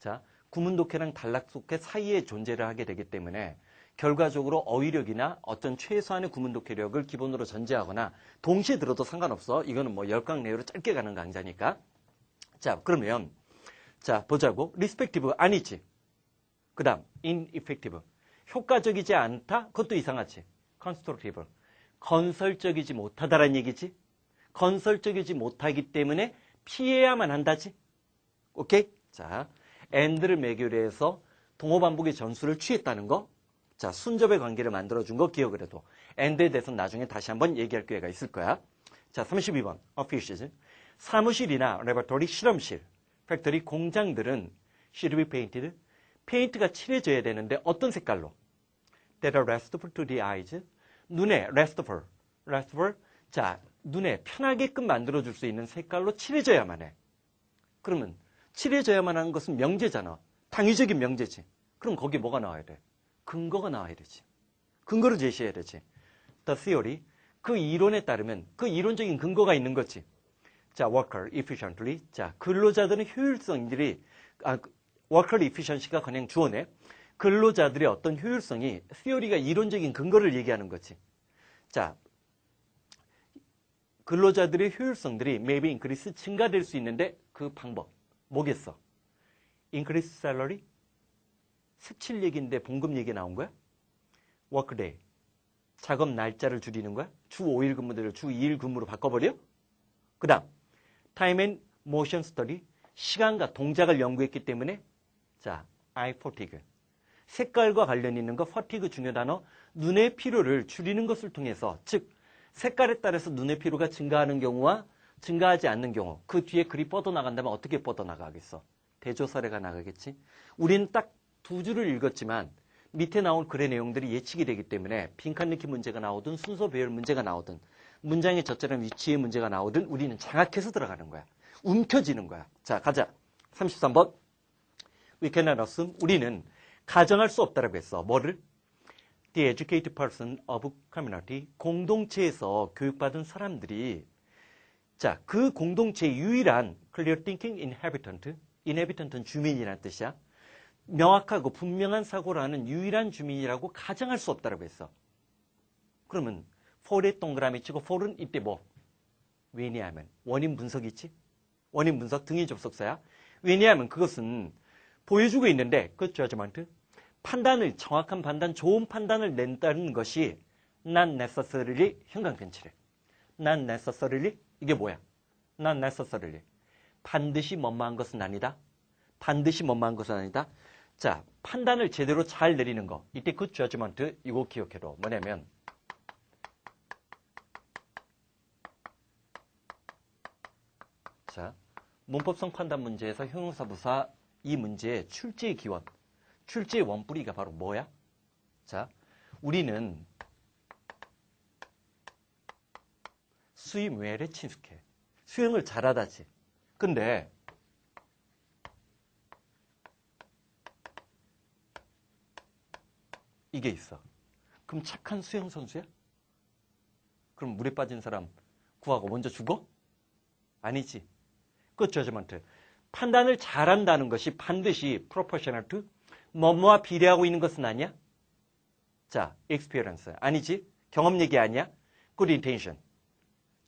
자, 구문 독해랑 단락 독해 사이에 존재를 하게 되기 때문에 결과적으로 어휘력이나 어떤 최소한의 구문 독해력을 기본으로 전제하거나 동시에 들어도 상관없어. 이거는 뭐 열강 내용으로 짧게 가는 강좌니까. 자, 그러면 자, 보자고. respective 아니지. 그 다음 ineffective. 효과적이지 않다? 그것도 이상하지. constructive. 건설적이지 못하다라는 얘기지. 건설적이지 못하기 때문에 피해야만 한다지. 오케이? 자, and를 매개로 해서 동호 반복의 전수를 취했다는 거. 자, 순접의 관계를 만들어준 거 기억을 해도. and에 대해서는 나중에 다시 한번 얘기할 기회가 있을 거야. 자, 32번. offices. 사무실이나 레버토리 실험실, 팩토리 공장들은 should be painted. 페인트가 칠해져야 되는데 어떤 색깔로? That are restful to the eyes. 눈에 restful. 자, 눈에 편하게끔 만들어줄 수 있는 색깔로 칠해져야만 해. 그러면 칠해져야만 하는 것은 명제잖아. 당위적인 명제지. 그럼 거기에 뭐가 나와야 돼? 근거가 나와야 되지. 근거를 제시해야 되지. The theory. 그 이론에 따르면 그 이론적인 근거가 있는 거지. 자, worker efficiently. 자, 근로자들은 효율성들이, worker efficiency가 그냥 주어네. 근로자들의 어떤 효율성이, theory가 이론적인 근거를 얘기하는 거지. 자, 근로자들의 효율성들이 maybe increase, 증가될 수 있는데 그 방법, 뭐겠어? increase salary? 색칠 얘기인데 봉급 얘기 나온 거야? workday. 작업 날짜를 줄이는 거야? 주 5일 근무들을 주 2일 근무로 바꿔버려? 그 다음, time and motion study. 시간과 동작을 연구했기 때문에, 자, eye fatigue. 색깔과 관련 있는 거, fatigue 중요 단어, 눈의 피로를 줄이는 것을 통해서, 즉, 색깔에 따라서 눈의 피로가 증가하는 경우와 증가하지 않는 경우, 그 뒤에 글이 뻗어나간다면 어떻게 뻗어나가겠어? 대조사례가 나가겠지? 우리는 딱 두 줄을 읽었지만 밑에 나온 글의 내용들이 예측이 되기 때문에 빈칸 넣기 문제가 나오든 순서 배열 문제가 나오든 문장의 적절한 위치의 문제가 나오든 우리는 장악해서 들어가는 거야. 움켜쥐는 거야. 자, 가자. 33번. We cannot assume. 우리는 가정할 수 없다라고 했어. 뭐를? The educated person of community. 공동체에서 교육받은 사람들이, 자, 그 공동체의 유일한 clear thinking inhabitant. inhabitant은 주민이라는 뜻이야. 명확하고 분명한 사고를 하는 유일한 주민이라고 가정할 수 없다라고 했어. 그러면 for에 동그라미 치고 for은 이때 뭐? 왜냐하면 원인 분석이지? 원인 분석 등의 접속사야. 왜냐하면 그것은 보여주고 있는데 그 judgment, 판단을, 정확한 판단, 좋은 판단을 낸다는 것이 not necessarily 형광펜칠해. not necessarily 이게 뭐야? not necessarily 반드시 뭐뭐한 것은 아니다. 반드시 뭐뭐한 것은 아니다. 자, 판단을 제대로 잘 내리는 거. 이때 good judgment 이거 기억해둬. 뭐냐면 자, 문법성 판단 문제에서 형용사 부사 이 문제의 출제의 기원, 출제의 원뿌리가 바로 뭐야? 자, 우리는 수임 외래 친숙해. 수영을 잘하다지. 근데 이게 있어. 그럼 착한 수영 선수야? 그럼 물에 빠진 사람 구하고 먼저 죽어? 아니지. 그 저지먼트. 판단을 잘한다는 것이 반드시 proportional to 뭐뭐와 비례하고 있는 것은 아니야? 자, experience. 아니지. 경험 얘기 아니야? good intention.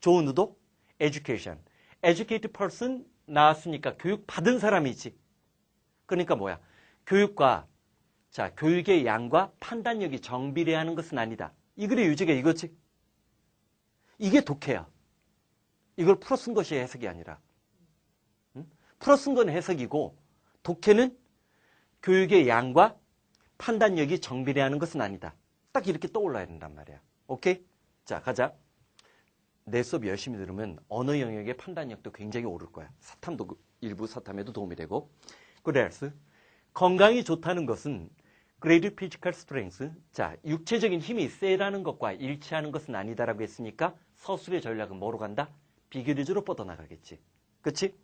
좋은 의도? education. educated person 나왔으니까 교육 받은 사람이지. 그러니까 뭐야? 교육과 교육의 양과 판단력이 정비례하는 것은 아니다. 이 글의 유지가 이거지. 이게 독해야. 이걸 풀어 쓴 것이 해석이 아니라. 풀어 쓴 건 해석이고 독해는 교육의 양과 판단력이 정비례하는 것은 아니다. 딱 이렇게 떠올라야 된단 말이야. 오케이? 자, 가자. 내 수업 열심히 들으면 언어 영역의 판단력도 굉장히 오를 거야. 사탐도 일부 사탐에도 도움이 되고. 그래서 건강이 좋다는 것은 great physical strength. 자, 육체적인 힘이 세라는 것과 일치하는 것은 아니다라고 했으니까 서술의 전략은 뭐로 간다? 비교류주로 뻗어나가겠지. 그치?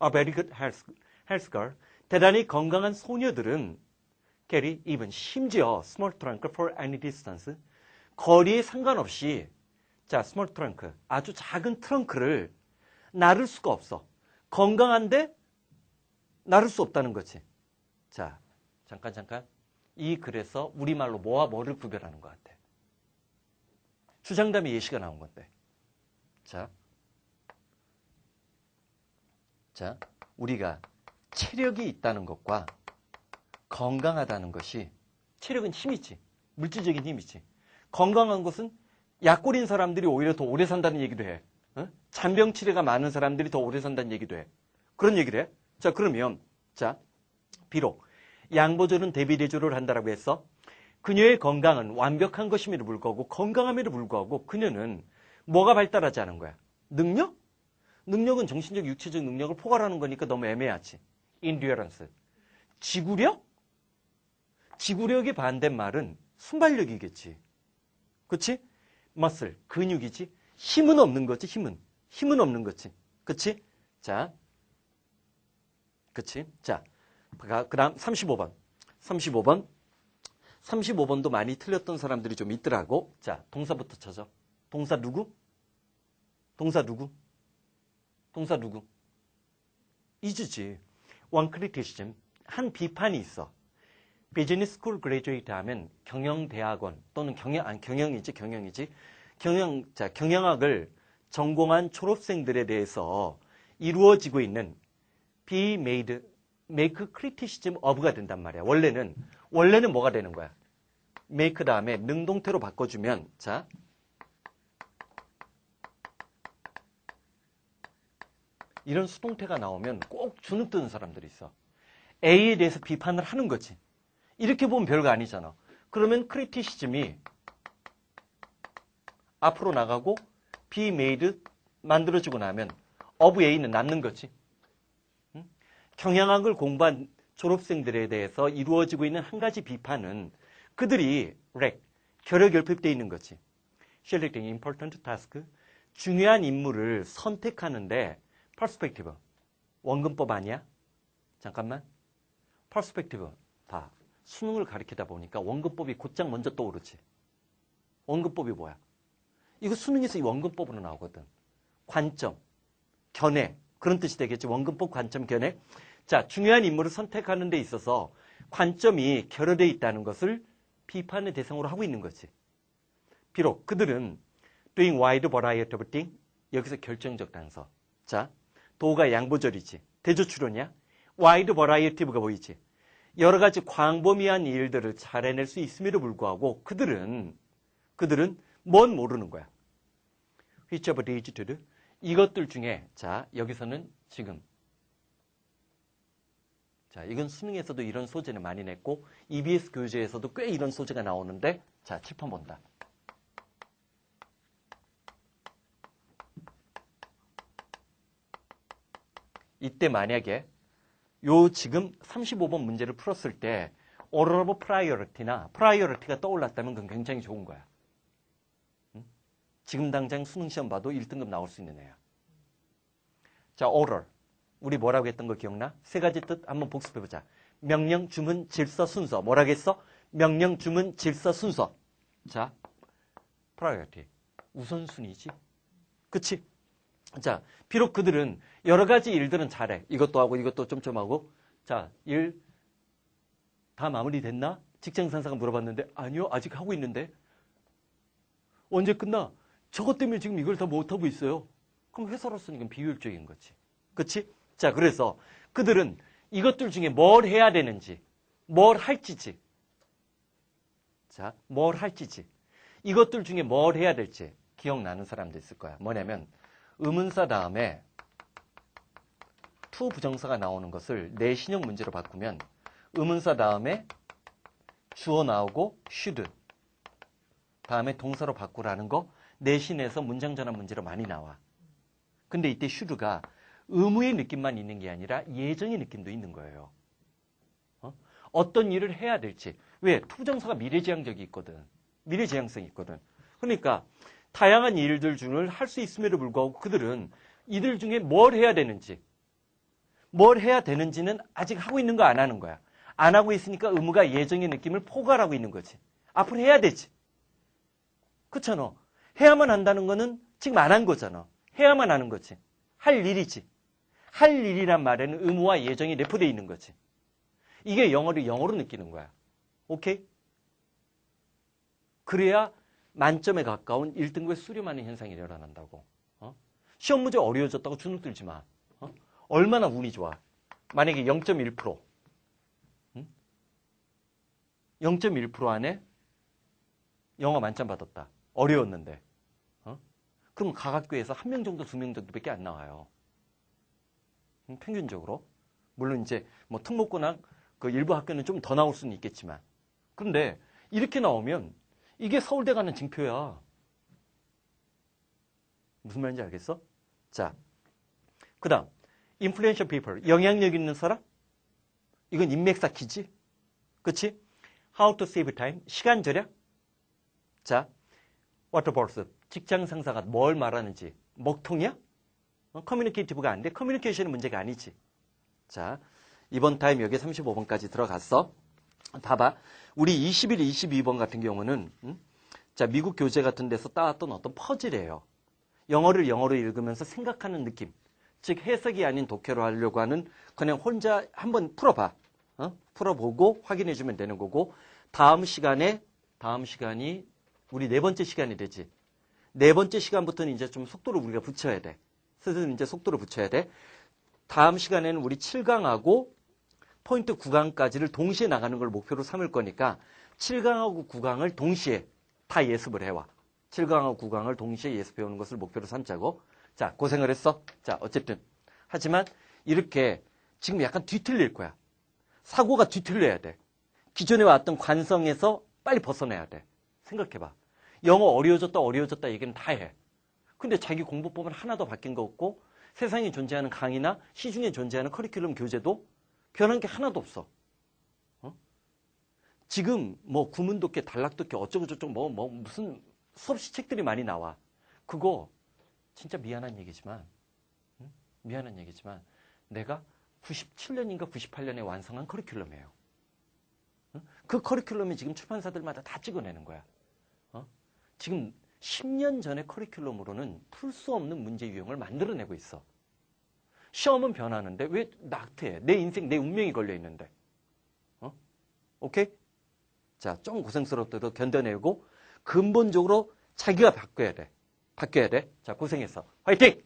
A very good health girl. 대단히 건강한 소녀들은 carry even 심지어 small trunk for any distance. 거리에 상관없이 자, small trunk. 아주 작은 트렁크를 나를 수가 없어. 건강한데 나를 수 없다는 거지. 자, 잠깐. 이 글에서 우리말로 뭐와 뭐를 구별하는 것 같아. 주장담의 예시가 나온 건데. 자, 우리가 체력이 있다는 것과 건강하다는 것이 체력은 힘이지. 물질적인 힘이지. 건강한 것은 약골인 사람들이 오히려 더 오래 산다는 얘기도 해. 잔병 치레가 많은 사람들이 더 오래 산다는 얘기도 해. 그런 얘기를 해. 자, 그러면 비록 양보절은 대비대조를 한다라고 했어. 그녀의 건강은 완벽한 것임에도 불구하고 건강함에도 불구하고 그녀는 뭐가 발달하지 않은 거야? 능력? 능력은 정신적, 육체적 능력을 포괄하는 거니까 너무 애매하지. endurance. 지구력? 지구력의 반대말은 순발력이겠지. 그치? muscle, 근육이지. 힘은 없는 거지, 힘은. 힘은 없는 거지. 그치? 자, 그치? 자, 그 다음 35번. 35번도 많이 틀렸던 사람들이 좀 있더라고. 자, 동사부터 쳐줘. 동사 누구? 이즈지. one criticism. 한 비판이 있어. 비즈니스 스쿨 그레이주에이트 하면 경영대학원 또는 경영이지. 경영학을 전공한 졸업생들에 대해서 이루어지고 있는 be made, make criticism of가 된단 말이야. 원래는 뭐가 되는 거야? make 다음에 능동태로 바꿔주면 자, 이런 수동태가 나오면 꼭 주눅 드는 사람들이 있어. A에 대해서 비판을 하는 거지. 이렇게 보면 별거 아니잖아. 그러면 criticism이 앞으로 나가고 be made 만들어지고 나면 of A는 남는 거지. 경영학을 공부한 졸업생들에 대해서 이루어지고 있는 한 가지 비판은 그들이 결여 결핍되어 있는 거지. Selecting important task. 중요한 임무를 선택하는데 perspective. 원근법 아니야? 잠깐만. perspective. 봐. 수능을 가리키다 보니까 원근법이 곧장 먼저 떠오르지. 원근법이 뭐야? 이거 수능에서 이 원근법으로 나오거든. 관점, 견해. 그런 뜻이 되겠지. 원근법, 관점, 견해. 자, 중요한 인물을 선택하는 데 있어서 관점이 결여되어 있다는 것을 비판의 대상으로 하고 있는 거지. 비록 그들은 doing wide variety of things. 여기서 결정적 단서. 자, 도가 양보절이지. 대조추론이야. wide variety가 보이지. 여러 가지 광범위한 일들을 잘 해낼 수 있음에도 불구하고 그들은 뭔 모르는 거야. Which of these two? 이것들 중에 자, 여기서는 지금 자, 이건 수능에서도 이런 소재는 많이 냈고 EBS 교재에서도 꽤 이런 소재가 나오는데 자, 칠판 본다. 이때 만약에 요 지금 35번 문제를 풀었을 때 order of priority나 priority가 떠올랐다면 그건 굉장히 좋은 거야. 지금 당장 수능시험 봐도 1등급 나올 수 있는 애야. 자, order. 우리 뭐라고 했던 거 기억나? 세 가지 뜻 한번 복습해보자. 명령, 주문, 질서, 순서. 뭐라고 했어? 명령, 주문, 질서, 순서. 자, priority. 우선순위지. 그치? 자, 비록 그들은 여러 가지 일들은 잘해. 이것도 하고 이것도 좀 하고. 자, 일 다 마무리됐나? 직장 상사가 물어봤는데 아니요, 아직 하고 있는데. 언제 끝나? 저것 때문에 지금 이걸 다 못하고 있어요. 그럼 회사로서는 이건 비효율적인 거지. 그치? 자, 그래서 그들은 이것들 중에 뭘 해야 되는지, 뭘 할지지. 자, 뭘 할지지. 이것들 중에 뭘 해야 될지 기억나는 사람도 있을 거야. 뭐냐면 의문사 다음에 to 부정사가 나오는 것을 내신형 문제로 바꾸면 의문사 다음에 주어 나오고 should 다음에 동사로 바꾸라는 거 내신에서 문장 전환 문제로 많이 나와. 근데 이때 should가 의무의 느낌만 있는 게 아니라 예정의 느낌도 있는 거예요. 어떤 일을 해야 될지. 왜? 투부정사가 미래지향적이 있거든. 미래지향성이 있거든. 그러니까 다양한 일들 중을 할 수 있음에도 불구하고 그들은 이들 중에 뭘 해야 되는지, 뭘 해야 되는지는 아직 하고 있는 거 안 하는 거야. 안 하고 있으니까 의무가 예정의 느낌을 포괄하고 있는 거지. 앞으로 해야 되지. 그렇잖아. 해야만 한다는 거는 지금 안 한 거잖아. 해야만 하는 거지. 할 일이지. 할 일이란 말에는 의무와 예정이 내포되어 있는 거지. 이게 영어를 영어로 느끼는 거야. 오케이? 그래야 만점에 가까운 1등급에 수렴하는 현상이 일어난다고. 시험 문제 어려워졌다고 주눅 들지 마. 얼마나 운이 좋아. 만약에 0.1%. 0.1% 안에 영어 만점 받았다. 어려웠는데. 그럼 각 학교에서 1명 정도, 2명 정도밖에 안 나와요. 평균적으로. 물론 이제 뭐 특목고나 그 일부 학교는 좀 더 나올 수는 있겠지만. 그런데 이렇게 나오면 이게 서울대 가는 징표야. 무슨 말인지 알겠어? 자, 그 다음 influential people, 영향력 있는 사람? 이건 인맥 쌓기지. 그치? How to save time, 시간 절약? 자, what about 직장 상사가 뭘 말하는지 먹통이야? 커뮤니케이티브가 안 돼? 커뮤니케이션은 문제가 아니지. 자, 이번 타임 여기 35번까지 들어갔어. 봐봐. 우리 21, 22번 같은 경우는 자, 미국 교재 같은 데서 따왔던 어떤 퍼즐이에요. 영어를 영어로 읽으면서 생각하는 느낌. 즉 해석이 아닌 독해로 하려고 하는 그냥 혼자 한번 풀어봐. 풀어보고 확인해주면 되는 거고 다음 시간이 우리 네 번째 시간이 되지. 네 번째 시간부터는 이제 좀 속도를 우리가 붙여야 돼. 슬슬 이제 속도를 붙여야 돼. 다음 시간에는 우리 7강하고 포인트 9강까지를 동시에 나가는 걸 목표로 삼을 거니까 7강하고 9강을 동시에 다 예습을 해와. 7강하고 9강을 동시에 예습해오는 것을 목표로 삼자고. 자, 고생을 했어. 자, 어쨌든. 하지만 이렇게 지금 약간 뒤틀릴 거야. 사고가 뒤틀려야 돼. 기존에 왔던 관성에서 빨리 벗어나야 돼. 생각해봐. 영어 어려워졌다 얘기는 다 해. 근데 자기 공부법은 하나도 바뀐 거 없고 세상에 존재하는 강의나 시중에 존재하는 커리큘럼 교재도 변한 게 하나도 없어. 지금 뭐 구문독해, 단락독해, 어쩌고저쩌고 무슨 수없이 책들이 많이 나와. 그거 진짜 미안한 얘기지만 내가 97년인가 98년에 완성한 커리큘럼이에요. 그 커리큘럼이 지금 출판사들마다 다 찍어내는 거야. 지금 10년 전의 커리큘럼으로는 풀 수 없는 문제 유형을 만들어내고 있어. 시험은 변하는데 왜 낙태해? 내 인생, 내 운명이 걸려 있는데. 오케이? 자, 좀 고생스럽더라도 견뎌내고 근본적으로 자기가 바뀌어야 돼. 자, 고생했어. 화이팅!